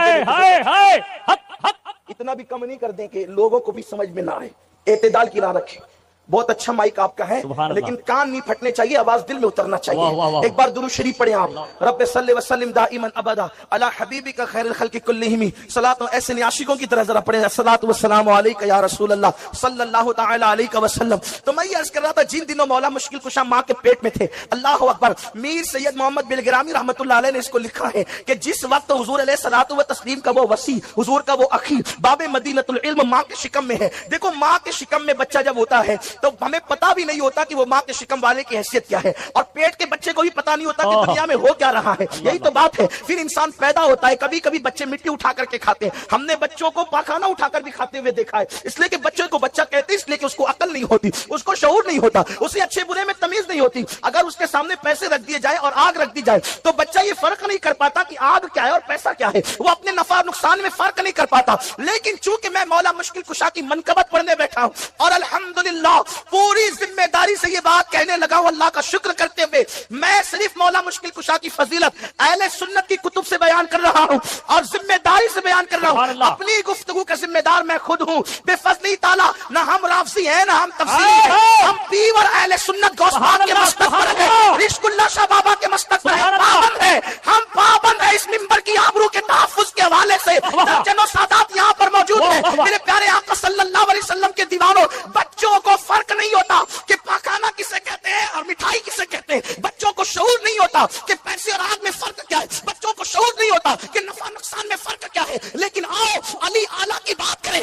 اتنا بھی کم نہیں کر دیں کہ لوگوں کو بھی سمجھ میں نہ آئے۔ اعتدال کی راہ رکھیں۔ بہت اچھا مائک آپ کا ہے لیکن کان نہیں پھٹنے چاہیے، آواز دل میں اترنا چاہیے۔ ایک بار درود شریف پڑھیں آپ، رب صلی وسلم دائما ابدا علی حبیبک خیر الخلق کلہم، صلاۃ ایسے عاشقوں کی طرح ذرا پڑھیں، الصلاۃ والسلام علیک یا رسول اللہ صلی اللہ تعالی علیہ وسلم۔ تو میں یہ عرض کر رہا تھا، جن دنوں مولا مشکل کشا ماں کے پیٹ میں تھے، اللہ اکبر، میر سید محمد بلگرامی رحمت اللہ علیہ نے اس کو لکھا ہے کہ جس وقت حضور علیہ الصلوۃ و تسلیم کا وہ وسیع، حضور کا وہ اخی، باب مدینۃ العلم ماں کے شکم میں ہے۔ دیکھو ماں کے شکم میں بچہ جب ہوتا ہے تو ہمیں پتہ بھی نہیں ہوتا کہ وہ ماں کے شکم والے کی حیثیت کیا ہے، اور پیٹ کے بچے کو بھی پتہ نہیں ہوتا کہ دنیا میں ہو کیا رہا ہے۔ یہی تو بات ہے، پھر انسان پیدا ہوتا ہے، کبھی کبھی بچے مٹی اٹھا کر کے کھاتے ہیں، ہم نے بچوں کو پاخانہ اٹھا کر بھی کھاتے ہوئے دیکھا ہے، اس لیے کہ بچوں کو بچہ کہتے ہیں، اس لیے کہ اس کو عقل نہیں ہوتی، اس کو شعور نہیں ہوتا، اسے اچھے برے میں تمیز نہیں ہوتی۔ اگر اس کے سامنے پیسے رکھ دیے جائے اور آگ رکھ دی جائے تو بچہ یہ فرق نہیں کر پاتا کہ آگ کیا ہے اور پیسہ کیا ہے، وہ اپنے نفع نقصان میں فرق نہیں کر پاتا۔ لیکن چونکہ میں مولا مشکل کشا کی منقبت پڑھنے بیٹھا ہوں اور الحمدللہ پوری ذمہ داری سے یہ بات کہنے لگا ہوں اللہ کا شکر کرتے ہوئے، میں صرف مولا مشکل کشا کی فضیلت اہل سنت کی کتب سے بیان کر رہا ہوں اور ذمہ داری سے بیان کر رہا ہوں، اپنی گفتگو کا ذمہ دار میں خود ہوں، بے فضلی تعالیٰ نہ ہم رافضی ہیں نہ ہم تفسیری ہیں، ہم پیور اہل سنت غوث پاک کے مستق پر ہیں، رشک اللہ شاہ بابا کے مستق پر ہیں، پابند ہیں، ہم پابند ہیں اس منبر کی آبرو کے تحفظ کے حوالے سے، درجنوں سادات یہاں پر موجود ہیں، میرے پیارے آقا صلی اللہ علیہ وسلم کے دیوانوں، بچوں کو فرق نہیں ہوتا کہ پاکانہ کسے کہتے ہیں اور مٹھائی کسے کہتے ہیں، بچوں کو شعور نہیں ہوتا کہ پیسے اور آگ میں فرق کیا ہے، بچوں کو شعور نہیں ہوتا کہ نفع نقصان میں فرق کیا ہے، لیکن آؤ علی اعلیٰ کی بات کریں،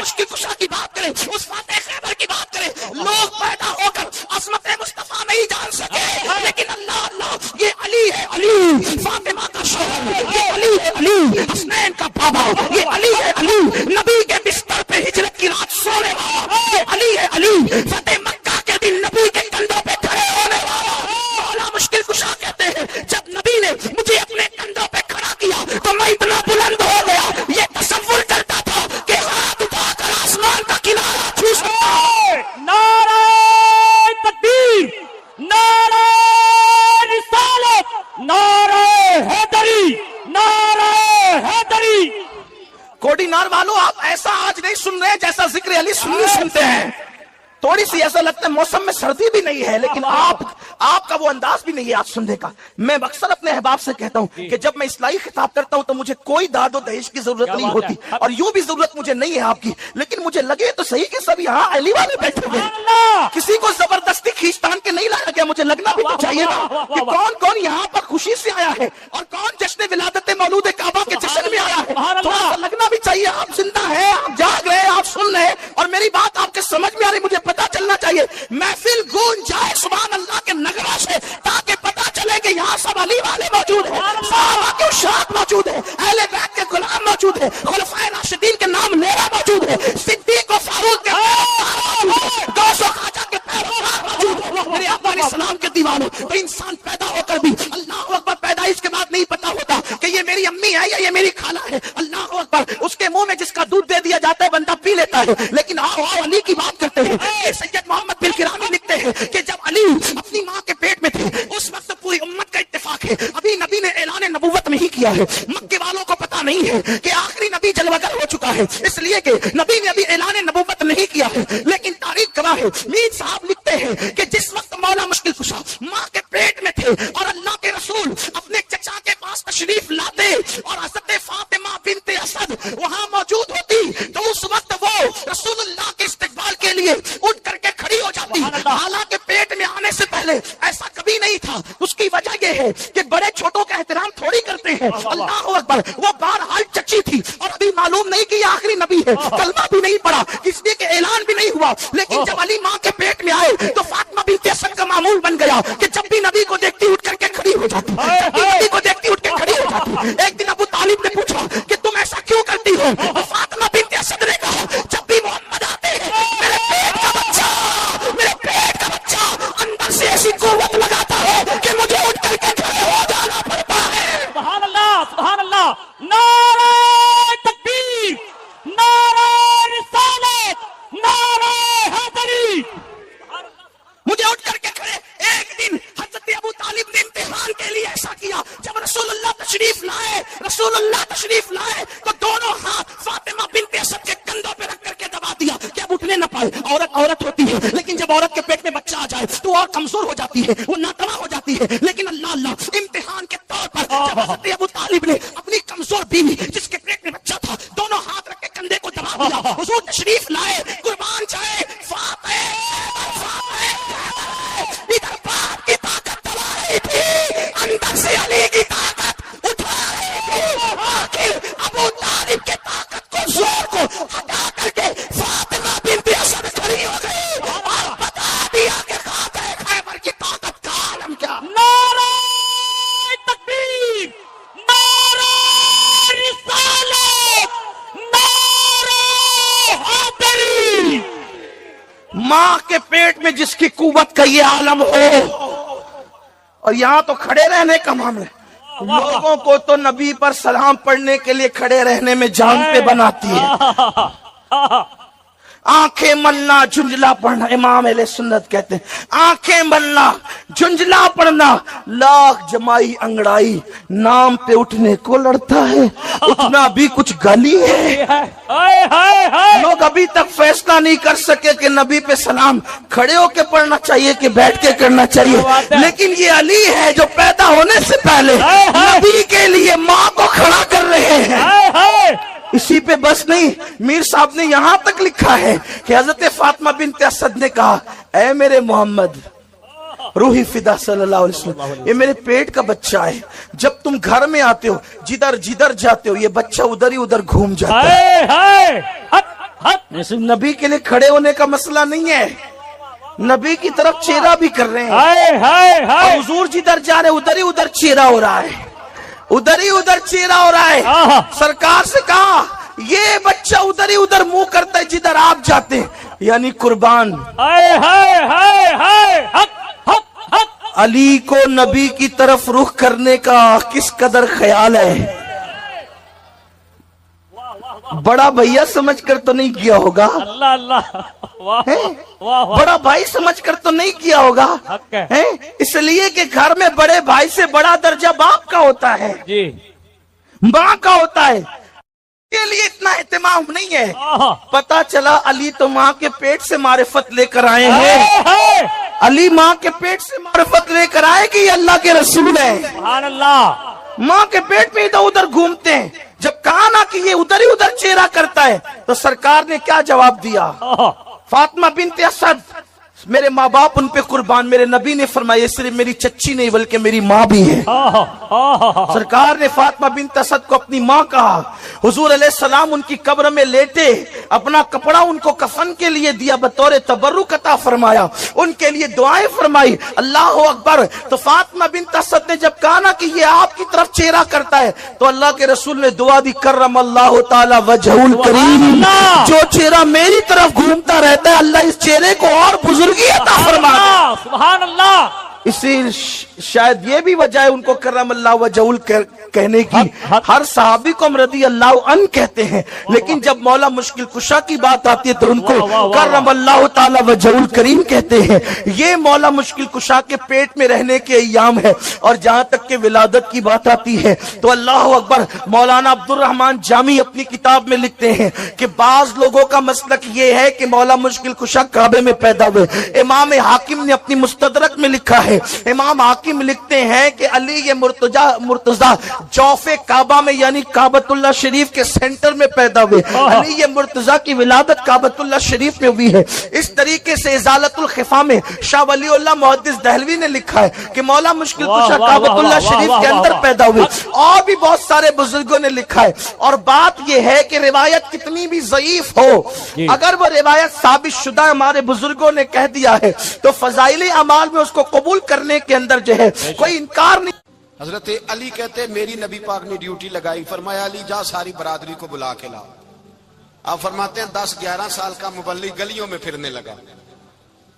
مشکل کشا کی بات کریں، اس فاتح خیبر کی بات کریں، لوگ پیدا ہو کر عظمت مصطفیٰ نہیں جان سکے، لیکن اللہ اللہ یہ علی ہے، علی فاطمہ کا شوہر، یہ علی ہے، علی حسنین کا بابا، یہ علی ہے، علی نبی کے بستر پہ ہجرت کی رات سونے والا، یہ علی ہے، علی فتح مکہ کے دن نبی کے کندھوں پہ کھڑے ہونے والا، مولا مشکل کشا کہتے ہیں جب نبی نے مجھے اپنے کندھوں پہ کھڑا کیا تو میں اتنا بلند ہو گیا، یہ تصور کرتا تھا کہ ہاتھ اٹھا کر آسمان کا کنارہ چھو سکتا ہوں۔ نعرہ تکبیر، نعرہ رسالت، نعرہ حیدری، نعرہ حیدری۔ کوڈینار والو آپ ایسا آج نہیں سن رہے جیسا ذکر علی سنی سنتے ہیں، تھوڑی سی ایسا لگتا ہے موسم میں سردی بھی نہیں ہے لیکن آپ کا وہ انداز بھی نہیں ہے آج سننے کا۔ میں اکثر اپنے احباب سے کہتا ہوں کہ جب میں اصلاحی خطاب کرتا ہوں تو مجھے کوئی داد و دہیش کی ضرورت نہیں ہوتی اور یوں بھی ضرورت مجھے نہیں ہے آپ کی، لیکن مجھے لگے تو صحیح کہ سب یہاں علی والے بیٹھے ہوئے ہیں، کسی کو زبردستی کھینچتان کے نہیں لایا گیا، مجھے لگنا بھی تو چاہیے نا کہ کون کون یہاں پر خوشی سے آیا ہے اور کون جشن ولادت مولود کعبہ کے جشن میں آیا ہے، تھوڑا سا لگنا بھی چاہیے آپ زندہ ہیں، آپ جاگ رہے ہیں، آپ سن رہے ہیں اور میری بات آپ کے سمجھ میں آ رہی، مجھے پتا چلنا چاہیے، محفل گونج جائے سبحان اللہ کے نغمہ سے تاکہ پتا چلے کہ یہاں سب علی والے موجود ہیں، صحابہ کے اشاعت موجود ہیں، اہل بیت کے غلام موجود ہیں، خلفائے راشدین کے نام لیرا موجود ہے، صدیق و فاروق کے غوث و خواجہ کے پیروکار موجود ہیں، میرے آقا علیہ السلام کے دیوانوں، تو انسان پیدا ہو کر بھی اللہ اکبر پیدائش کے بعد نہیں پتا ہوتا کہ یہ میری امی ہے یا یہ میری خالہ ہے، اللہ اکبر اس کے منہ میں جس کا دودھ دے دیا جاتا ہے بندہ پی لیتا ہے، لیکن آؤ علی کی بات کرتے ہیں۔ سید محمد بن کرانی لکھتے ہیں کہ جب علی اپنی ماں کے پیٹ میں تھے اس وقت پوری امت کا اتفاق ہے ابھی نبی نے اعلان نبوت نہیں کیا ہے، مکے والوں کو پتا نہیں ہے کہ آخری نبی جلوہ گر ہو چکا ہے، اس لیے کہ نبی نے ابھی اعلان نبوت نہیں کیا ہے، لیکن تاریخ گواہ ہے، میر صاحب لکھتے ہیں کہ جس وقت مولا مشکل کشا ماں کے پیٹ میں تھے اور اللہ کے رسول اپنے چچا کے پاس تشریف لاتے اور حضرت فاطمہ بنت اسد وہاں موجود ہوتی تو اس وقت وہ رسول اللہ کے استقبال کے لیے اٹھ کر کے کھڑی ہو جاتی، حالانکہ پیٹ میں آنے سے پہلے ایسا کبھی نہیں تھا۔ اس کی وجہ یہ ہے کہ بڑے چھوٹوں کا احترام تھوڑی کرتے ہیں، اللہ اکبر، وہ بہرحال چچی تھی اور ابھی معلوم نہیں کہ یہ آخری نبی ہے، کلمہ بھی نہیں پڑا اس لیے کہ اعلان بھی نہیں ہوا، لیکن جب علی ماں کے پیٹ میں آئے تو فاطمہ بنت اسد کا معمول بن گیا کہ جب بھی نبی کو دیکھتی اٹھ کر کے کھڑی ہو جاتی، جب بھی نبی کو دیکھتی اٹھ کے کھڑی ہو جاتی۔ ایک دن ابو طالب نے پوچھا کہ تم ایسا کیوں کرتی ہو؟ فاطمہ بنت اسد نے کہا جب بھی محمد آتے ہیں میرے پیٹ کا بچہ اندر سے ایسی قوت لگاتا ہے کہ مجھے اٹھ کر کے کھڑے ہو جانا پڑتا ہے۔ سبحان اللہ، سبحان اللہ، نعرہ تکبیر، نعرہ رسالت، نعرہ حیدری۔ مجھے اٹھ کر کے کھڑے، ایک دن حضرت ابو طالب نے امتحان کے لیے ایسا کیا، جب رسول اللہ تشریف لائے تو دونوں ہاتھ فاطمہ بنت اسد کے کندھوں پہ رکھ کر کے دبا دیا کہ اب اٹھنے نہ پائے، عورت ہوتی ہے لیکن جب عورت کے پیٹ میں بچہ آ جائے تو اور کمزور ہو جاتی ہے، وہ ناتواں ہو جاتی ہے، لیکن اللہ امتحان کے طور پر جب حضرت ابو طالب نے اپنی کمزور بیوی جس کے پیٹ میں بچہ تھا دونوں ہاتھ رکھ کے کندھے کو دبا دیا، حضور تشریف لائے، قربان جائے فاطمہ، ادھر باپ کی طاقت دبا رہی تھی، اندر سے علی کی طاقت اٹھا رہی تھی، آخر ابو طالب کے طاقت کو زور کو ہٹا کر کے فاطمہ بنت اسد کھڑی ہو گئی اور بتا دیا کہ خاتہ خیبر کی طاقت کا عالم کیا۔ نعرہ تکبیر، نعرہ رسالت، نعرہ حیدری۔ ماں کے پیٹ میں جس کی قوت کا یہ عالم ہو، اور یہاں تو کھڑے رہنے کا معاملہ ہے، لوگوں کو تو نبی پر سلام پڑھنے کے لیے کھڑے رہنے میں جان پہ بناتی ہے۔ آنکھیں ملنا جھنجلا پڑھنا، امام اہل سنت کہتے ہیں آنکھیں ملنا جھنجلا پڑھنا لاکھ جمائی انگڑائی نام پہ اٹھنے کو لڑتا ہے، اٹھنا بھی کچھ گالی ہے۔ ہائے ہائے ہائے لوگ ابھی تک فیصلہ نہیں کر سکے کہ نبی پہ سلام کھڑے ہو کے پڑھنا چاہیے کہ بیٹھ کے کرنا چاہیے، لیکن یہ علی ہے جو پیدا ہونے سے پہلے نبی کے لیے ماں کو کھڑا کر رہے ہیں۔ ہائے ہائے اسی پہ بس نہیں، میر صاحب نے یہاں تک لکھا ہے کہ حضرت فاطمہ بنت اسد نے کہا اے میرے محمد روحی فدا صلی اللہ علیہ وسلم، یہ میرے پیٹ کا بچہ ہے، جب تم گھر میں آتے ہو جدھر جدھر جاتے ہو یہ بچہ ادھر ہی ادھر گھوم جاتا ہے۔ ہائے ہائے حق حق صرف نبی کے لیے کھڑے ہونے کا مسئلہ نہیں ہے، نبی کی طرف چہرہ بھی کر رہے ہیں، ہائے ہائے اور ہائے حضور جدھر جا رہے ادھر ہی ادھر چہرہ ہو رہا ہے، ادھر ہی ادھر چہرہ ہو رہا ہے۔ آہا۔ سرکار سے کہا یہ بچہ ادھر ہی ادھر منہ کرتا ہے جدھر آپ جاتے ہیں، یعنی قربان ہائے ہائے ہائے ہائے حق حق حق علی کو نبی کی طرف رخ کرنے کا کس قدر خیال ہے۔ بڑا بھیا سمجھ کر تو نہیں کیا ہوگا، اللہ اللہ واہ ہیں؟ واہ واہ بڑا بھائی سمجھ کر تو نہیں کیا ہوگا، حق ہے۔ ہیں؟ اس لیے کہ گھر میں بڑے بھائی سے بڑا درجہ باپ کا ہوتا ہے، جی ماں کا ہوتا ہے، کے لیے اتنا اہتمام نہیں ہے۔ آہا۔ پتا چلا علی تو ماں کے پیٹ سے معرفت لے کر آئے ہیں، ہائے ہائے علی ماں کے پیٹ سے معرفت لے کر آئے کہ یہ اللہ کے رسول ہیں، سبحان اللہ ماں کے پیٹ میں ادھر ادھر گھومتے ہیں۔ جب کہا نا کہ یہ ادھر ہی ادھر چہرہ کرتا ہے تو سرکار نے کیا جواب دیا؟ آہا۔ فاطمہ بنت اسد میرے ماں باپ ان پہ قربان، میرے نبی نے فرمایا صرف میری چچی نہیں بلکہ میری ماں بھی ہے۔ آہا آہا سرکار نے فاطمہ بنت اسد کو اپنی ماں کہا، حضور علیہ السلام ان کی قبر میں لیٹے، اپنا کپڑا ان کو کفن کے لیے دیا، بطور تبرک عطا فرمایا، ان کے لیے دعائیں فرمائی، اللہ اکبر۔ تو فاطمہ بنت اسد نے جب کہا نا کہ یہ آپ کی طرف چہرہ کرتا ہے تو اللہ کے رسول نے دعا دی، کرم اللہ تعالی وجہ الکریم، اللہ۔ جو چہرہ میری طرف گھومتا رہتا ہے اللہ اس چہرے کو اور بزرگی عطا فرما دے۔ سبحان اللہ اسی شاید یہ بھی وجہ ہے ان کو کرم اللہ وجہ کہنے کی۔ ہر صحابی کو ہم رضی اللہ عنہ کہتے ہیں، لیکن جب مولا مشکل کشا کی بات آتی ہے تو ان کو کرم اللہ تعالی وجہ الکریم کہتے ہیں۔ یہ مولا مشکل کشا کے پیٹ میں رہنے کے ایام ہے، اور جہاں تک کہ ولادت کی بات آتی ہے تو اللہ اکبر، مولانا عبد الرحمن جامی اپنی کتاب میں لکھتے ہیں کہ بعض لوگوں کا مسلک یہ ہے کہ مولا مشکل کشا کعبے میں پیدا ہوئے۔ امام حاکم نے اپنی مستدرک میں لکھا ہے، امام حاکم لکھتے ہیں کہ علی یہ مرتضی جوف کعبہ میں یعنی کعبۃ اللہ شریف کے سینٹر میں پیدا ہوئے، علی یہ مرتضی کی ولادت کعبۃ اللہ شریف میں ہوئی ہے۔ اس طریقے سے ازالت الخفا میں شاہ ولی اللہ محدث دہلوی نے لکھا ہے کہ مولا مشکل کشا کعبۃ اللہ شریف کے اندر پیدا ہوئے، اور بھی بہت سارے بزرگوں نے لکھا ہے۔ اور بات یہ ہے کہ روایت کتنی بھی ضعیف ہو، اگر وہ روایت ثابت شدہ ہمارے بزرگوں نے کہہ دیا ہے تو فضائل اعمال میں اس کو قبول کرنے کے اندر جو ہے کوئی انکار نہیں۔ حضرت علی کہتے میری نبی پاک نے ڈیوٹی لگائی، فرمایا علی جا ساری برادری کو بلا کے لا۔ آپ فرماتے ہیں 10-11 سال کا مبلغ گلیوں میں پھرنے لگا،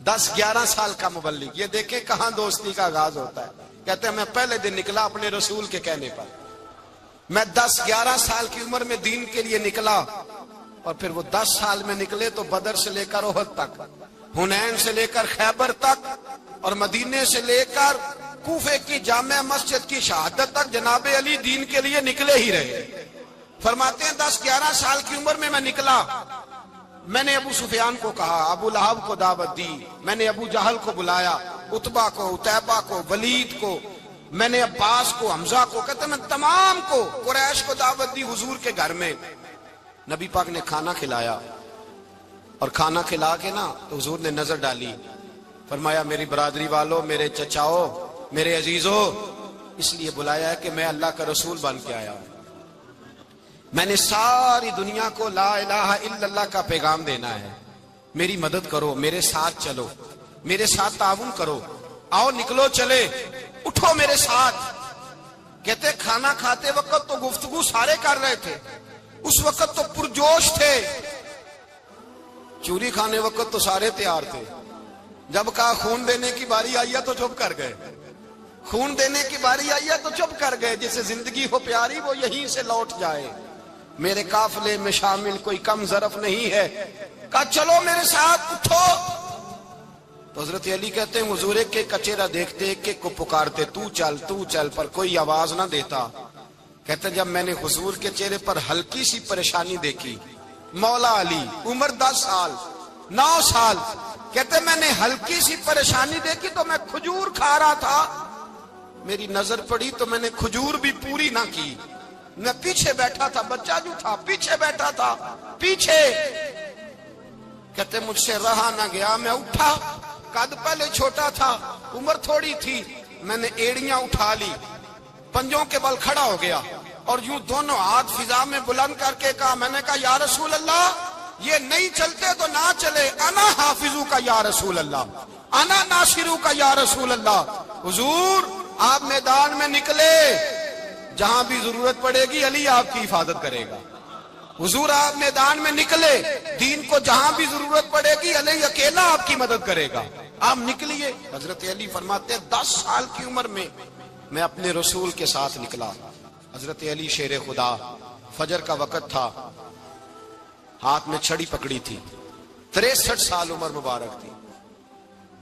10-11 سال کا مبلغ، یہ دیکھیں کہاں دوستی کا آغاز ہوتا ہے۔ کہتے ہیں میں پہلے دن نکلا اپنے رسول کے کہنے پر، میں 10-11 سال کی عمر میں دین کے لیے نکلا، اور پھر وہ 10 سال میں نکلے تو بدر سے لے کر احد تک، حنین سے لے کر خیبر تک، اور مدینے سے لے کر کوفے کی جامع مسجد کی شہادت تک جناب علی دین کے لیے نکلے ہی رہے۔ فرماتے ہیں 10-11 سال کی عمر میں میں نکلا، میں نے ابو سفیان کو کہا، ابو لہب کو دعوت دی، میں نے ابو جہل کو بلایا، عتبہ کو، عتیبہ کو، ولید کو، میں نے عباس کو، حمزہ کو، کہتے میں تمام کو، قریش کو دعوت دی حضور کے گھر میں۔ نبی پاک نے کھانا کھلایا، اور کھانا کھلا کے نا تو حضور نے نظر ڈالی، فرمایا میری برادری والوں، میرے چچاؤ، میرے عزیزوں، اس لیے بلایا ہے کہ میں اللہ کا رسول بن کے آیا ہوں، میں نے ساری دنیا کو لا الہ الا اللہ کا پیغام دینا ہے، میری مدد کرو، میرے ساتھ چلو، میرے ساتھ تعاون کرو، آؤ نکلو چلے، اٹھو میرے ساتھ۔ کہتے کھانا کھاتے وقت تو گفتگو سارے کر رہے تھے، اس وقت تو پرجوش تھے، چوری کھانے وقت تو سارے تیار تھے، جب کہا خون دینے کی باری آئی ہے تو چپ کر گئے، خون دینے کی باری آئی ہے تو چپ کر گئے، جسے زندگی ہو پیاری وہ یہیں سے لوٹ جائے، میرے قافلے میں شامل کوئی کم ظرف نہیں ہے. کہا چلو میرے ساتھ اٹھو. تو حضرت علی کہتے ہیں حضور ایک کا چہرہ دیکھتے ایک کو پکارتے تو چل پر کوئی آواز نہ دیتا. کہتے جب میں نے حضور کے چہرے پر ہلکی سی پریشانی دیکھی, مولا علی عمر 10 سال 9 سال, کہتے میں نے ہلکی سی پریشانی دیکھی تو میں کھجور کھا رہا تھا, میری نظر پڑی تو میں نے کھجور بھی پوری نہ کی. میں پیچھے بیٹھا تھا, بچہ جو تھا پیچھے بیٹھا تھا پیچھے. کہتے مجھ سے رہا نہ گیا, میں اٹھا. قد پہلے چھوٹا تھا, عمر تھوڑی تھی, میں نے ایڑیاں اٹھا لی, پنجوں کے بل کھڑا ہو گیا اور یوں دونوں ہاتھ فضا میں بلند کر کے کہا, میں نے کہا یا رسول اللہ یہ نہیں چلتے تو نہ چلے, انا حافظو کا یا رسول اللہ, انا ناصرو کا یا رسول اللہ. حضور آپ میدان میں نکلے, جہاں بھی ضرورت پڑے گی علی آپ کی حفاظت کرے گا. حضور آپ میدان میں نکلے, دین کو جہاں بھی ضرورت پڑے گی علی اکیلا آپ کی مدد کرے گا. آپ نکلیے. حضرت علی فرماتے ہیں 10 سال کی عمر میں میں اپنے رسول کے ساتھ نکلا. حضرت علی شیر خدا, فجر کا وقت تھا, ہاتھ میں چھڑی پکڑی تھی, 63 سال عمر مبارک تھی.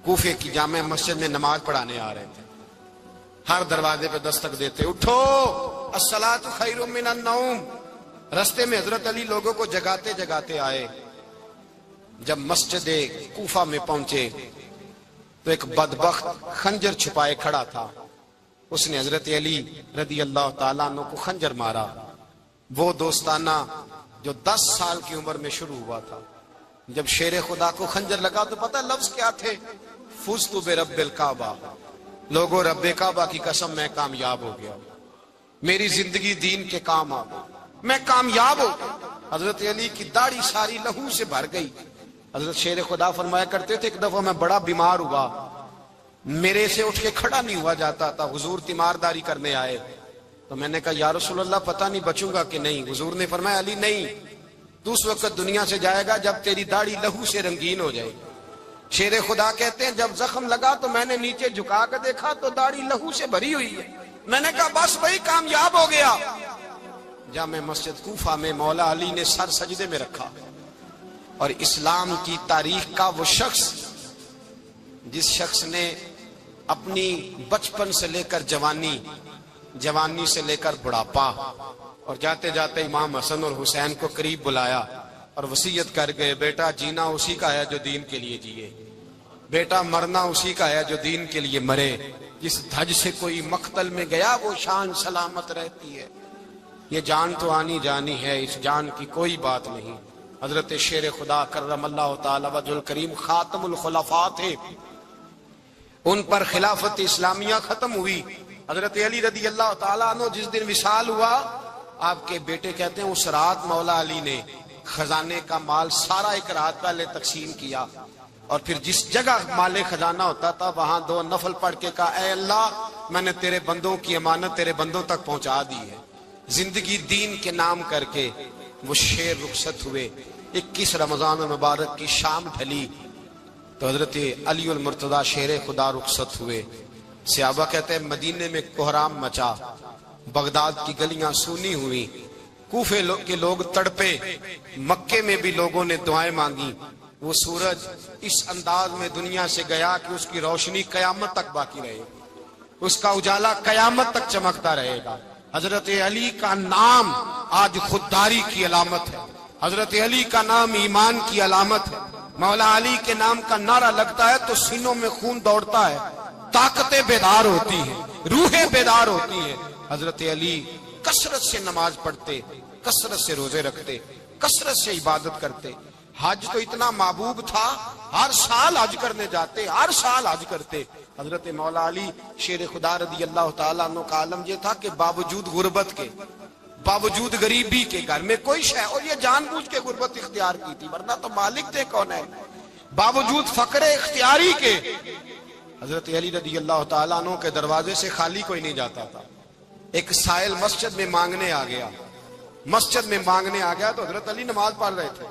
کوفے کی جامع مسجد میں نماز پڑھانے آ رہے تھے. ہر دروازے پہ دستک دیتے, اٹھو الصلاۃ خیر من النوم. رستے میں حضرت علی لوگوں کو جگاتے جگاتے آئے. جب مسجد کوفہ میں پہنچے تو ایک بدبخت خنجر چھپائے کھڑا تھا. اس نے حضرت علی رضی اللہ تعالیٰ عنہ کو خنجر مارا. وہ دوستانہ جو 10 سال کی عمر میں شروع ہوا تھا. جب شیر خدا کو خنجر لگا تو پتہ لفظ کیا تھے, فزت برب الکعبہ. لوگوں رب کعبہ کی قسم میں کامیاب ہو گیا, میری زندگی دین کے کام آ گئی, میں کامیاب ہو گیا. حضرت علی کی داڑھی ساری لہو سے بھر گئی. حضرت شیر خدا فرمایا کرتے تھے ایک دفعہ میں بڑا بیمار ہوا, میرے سے اٹھ کے کھڑا نہیں ہوا جاتا تھا. حضور تیمارداری کرنے آئے تو میں نے کہا یا رسول اللہ پتہ نہیں بچوں گا کہ نہیں. حضور نے فرمایا علی نہیں, تو اس وقت دنیا سے جائے گا جب تیری داڑھی لہو سے رنگین ہو جائے. شیر خدا کہتے ہیں جب زخم لگا تو میں نے نیچے جھکا کر دیکھا تو داڑھی لہو سے بھری ہوئی ہے. میں نے کہا بس وہی کامیاب ہو گیا. جامع مسجد کوفہ میں مولا علی نے سر سجدے میں رکھا اور اسلام کی تاریخ کا وہ شخص جس شخص نے اپنی بچپن سے لے کر جوانی سے لے کر بڑھاپا اور جاتے جاتے امام حسن اور حسین کو قریب بلایا اور وصیت کر گئے, بیٹا جینا اسی کا ہے جو دین کے لیے جیے, بیٹا مرنا اسی کا ہے جو دین کے لیے مرے. جس دھج سے کوئی مقتل میں گیا وہ شان سلامت رہتی ہے. یہ جان تو آنی جانی ہے, اس جان کی کوئی بات نہیں. حضرت شیر خدا کرم اللہ تعالی وجہ الکریم خاتم الخلفاء تھے, ان پر خلافت اسلامیہ ختم ہوئی. حضرت علی رضی اللہ تعالیٰ عنہ جس دن وصال ہوا, آپ کے بیٹے کہتے ہیں اس رات مولا علی نے خزانے کا مال سارا ایک رات پہلے تقسیم کیا اور پھر جس جگہ مال خزانہ ہوتا تھا وہاں 2 نفل پڑھ کے کہا اے اللہ میں نے تیرے بندوں کی امانت تیرے بندوں تک پہنچا دی ہے. زندگی دین کے نام کر کے وہ شیر رخصت ہوئے. 21 رمضان المبارک کی شام ڈھلی تو حضرت علی المرتضی شیر خدا رخصت ہوئے. صحابہ کہتے ہیں مدینے میں کوہرام مچا, بغداد کی گلیاں سونی ہوئی, کوفے کے لوگ تڑپے, مکے میں بھی لوگوں نے دعائیں مانگی. وہ سورج اس انداز میں دنیا سے گیا کہ اس کی روشنی قیامت تک باقی رہے, اس کا اجالا قیامت تک چمکتا رہے گا. حضرت علی کا نام آج خودداری کی علامت ہے, حضرت علی کا نام ایمان کی علامت ہے. مولا علی کے نام کا نعرہ لگتا ہے تو سینوں میں خون دوڑتا ہے, طاقتیں بیدار ہوتی ہیں, روحیں بیدار ہوتی ہیں. حضرت علی کثرت سے نماز پڑھتے, کثرت سے روزے رکھتے, کثرت سے عبادت کرتے. حج تو اتنا محبوب تھا, ہر سال حج کرنے جاتے, ہر سال حج کرتے. حضرت مولا علی شیر خدا رضی اللہ تعالیٰ عنہ کا عالم یہ تھا کہ باوجود غربت کے, باوجود غریبی کے, گھر میں کوئی شے, اور یہ جان بوجھ کے غربت اختیار کی تھی ورنہ تو مالک تھے کون ہے, باوجود فقر اختیاری کے حضرت علی رضی اللہ تعالیٰ عنہ کے دروازے سے خالی کوئی نہیں جاتا تھا. ایک سائل مسجد میں مانگنے آ گیا, مسجد میں مانگنے آ گیا تو حضرت علی نماز پڑھ رہے تھے.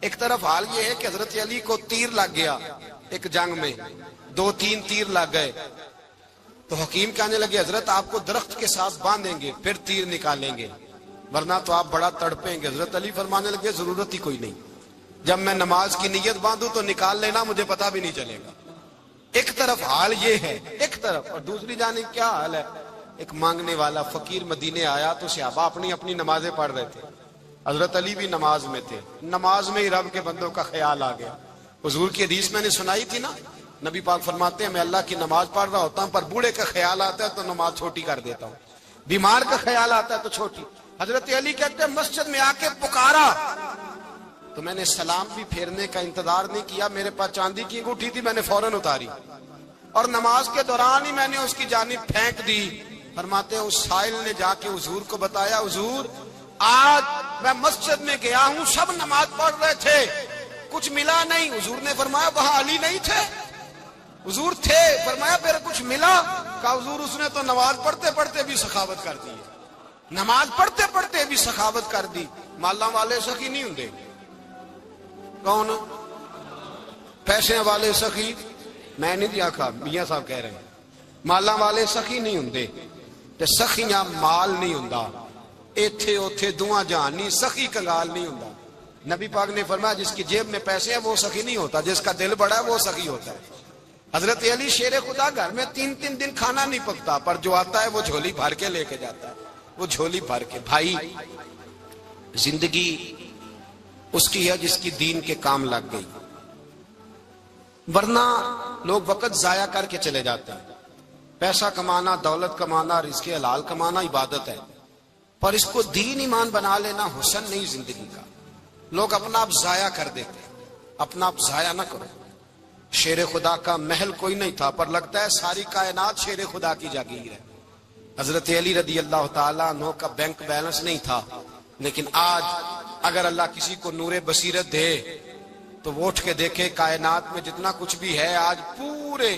ایک طرف حال یہ ہے کہ حضرت علی کو تیر لگ گیا ایک جنگ میں, 2-3 تیر لگ گئے تو حکیم کہنے لگے حضرت آپ کو درخت کے ساتھ باندھیں گے پھر تیر نکالیں گے. ورنہ تو آپ بڑا تڑپیں گے. حضرت علی فرمانے لگے ضرورت ہی کوئی نہیں, جب میں نماز کی نیت باندھوں تو نکال لینا, مجھے پتا بھی نہیں چلے گا. ایک طرف حال یہ ہے, ایک طرف, اور دوسری جانب کیا حال ہے. ایک مانگنے والا فقیر مدینے آیا تو صحابہ اپنی اپنی نمازیں پڑھ رہے تھے, حضرت علی بھی نماز میں تھے. نماز میں ہی رب کے بندوں کا خیال آ گیا. حضور کی حدیث میں نے سنائی تھی نا, نبی پاک فرماتے ہیں میں اللہ کی نماز پڑھ رہا ہوتا ہوں, پر بوڑھے کا خیال آتا ہے تو نماز چھوٹی کر دیتا ہوں, بیمار کا خیال آتا ہے تو چھوٹی. حضرت علی کہتے ہیں مسجد میں آ کے پکارا تو میں نے سلام بھی پھیرنے کا انتظار نہیں کیا, میرے پاس چاندی کی انگوٹھی تھی, میں نے فوراً اتاری اور نماز کے دوران ہی میں نے اس کی جانب پھینک دی. فرماتے ہیں اس سائل نے جا کے حضور کو بتایا, حضور آج میں مسجد میں گیا ہوں, سب نماز پڑھ رہے تھے, کچھ ملا نہیں. حضور نے فرمایا وہاں علی نہیں تھے؟ حضور تھے. فرمایا پھر کچھ ملا؟ کہا حضور اس نے تو نماز پڑھتے پڑھتے بھی سخاوت کر دی, نماز پڑھتے پڑھتے بھی سخاوت کر دی. مالاں والے سخی نہیں ہوندے, کون پیسے والے سخی, میں نہیں دیا کہا, میاں صاحب کہہ رہے ہیں مالاں والے سخی نہیں ہوندے, تے سخیاں مال نہیں ہوندا, ایتھے اوتھے دعا جہان نہیں, سخی کنگال نہیں ہوندا. نبی پاک نے فرمایا جس کی جیب میں پیسے ہیں وہ سخی نہیں ہوتا, جس کا دل بڑا ہے وہ سخی ہوتا ہے. حضرت علی شیر خدا گھر میں 3 دن کھانا نہیں پکتا, پر جو آتا ہے وہ جھولی بھر کے لے کے جاتا ہے, وہ جھولی بھر کے. بھائی زندگی اس کی ہے جس کی دین کے کام لگ گئی, ورنہ لوگ وقت ضائع کر کے چلے جاتے ہیں. پیسہ کمانا, دولت کمانا, رزق حلال کمانا عبادت ہے, پر اس کو دین ایمان بنا لینا حسن نہیں زندگی کا. لوگ اپنا آپ ضائع کر دیتے, اپنا آپ ضائع نہ کرو. شیر خدا کا محل کوئی نہیں تھا, پر لگتا ہے ساری کائنات شیر خدا کی جاگیر ہے. حضرت علی رضی اللہ تعالیٰ عنہ کا بینک بیلنس نہیں تھا, لیکن آج اگر اللہ کسی کو نور بصیرت دے تو وہ اٹھ کے دیکھے کائنات میں جتنا کچھ بھی ہے, آج پورے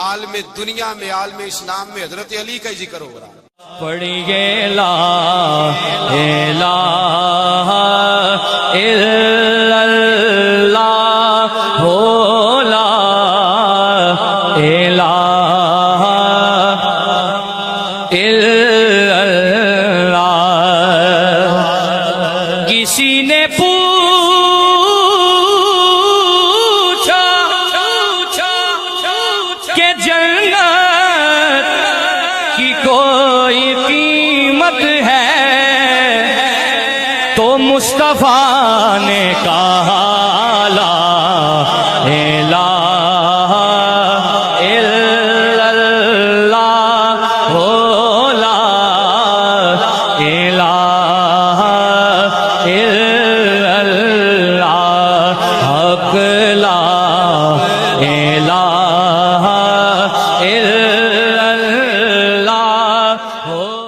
عالم دنیا میں, عالم اسلام میں حضرت علی کا ہی ذکر ہو رہا ہے. پڑھیے لا الہ الا اللہ ہو, لا الہ الا اللہ. کسی نے کہ جنت کی کوئی قیمت ہے, تو مصطفیٰ نے کہا لا الہ الا اللہ ہو, لا الہ الا اللہ حق, لا الہ الا اللہ ہو.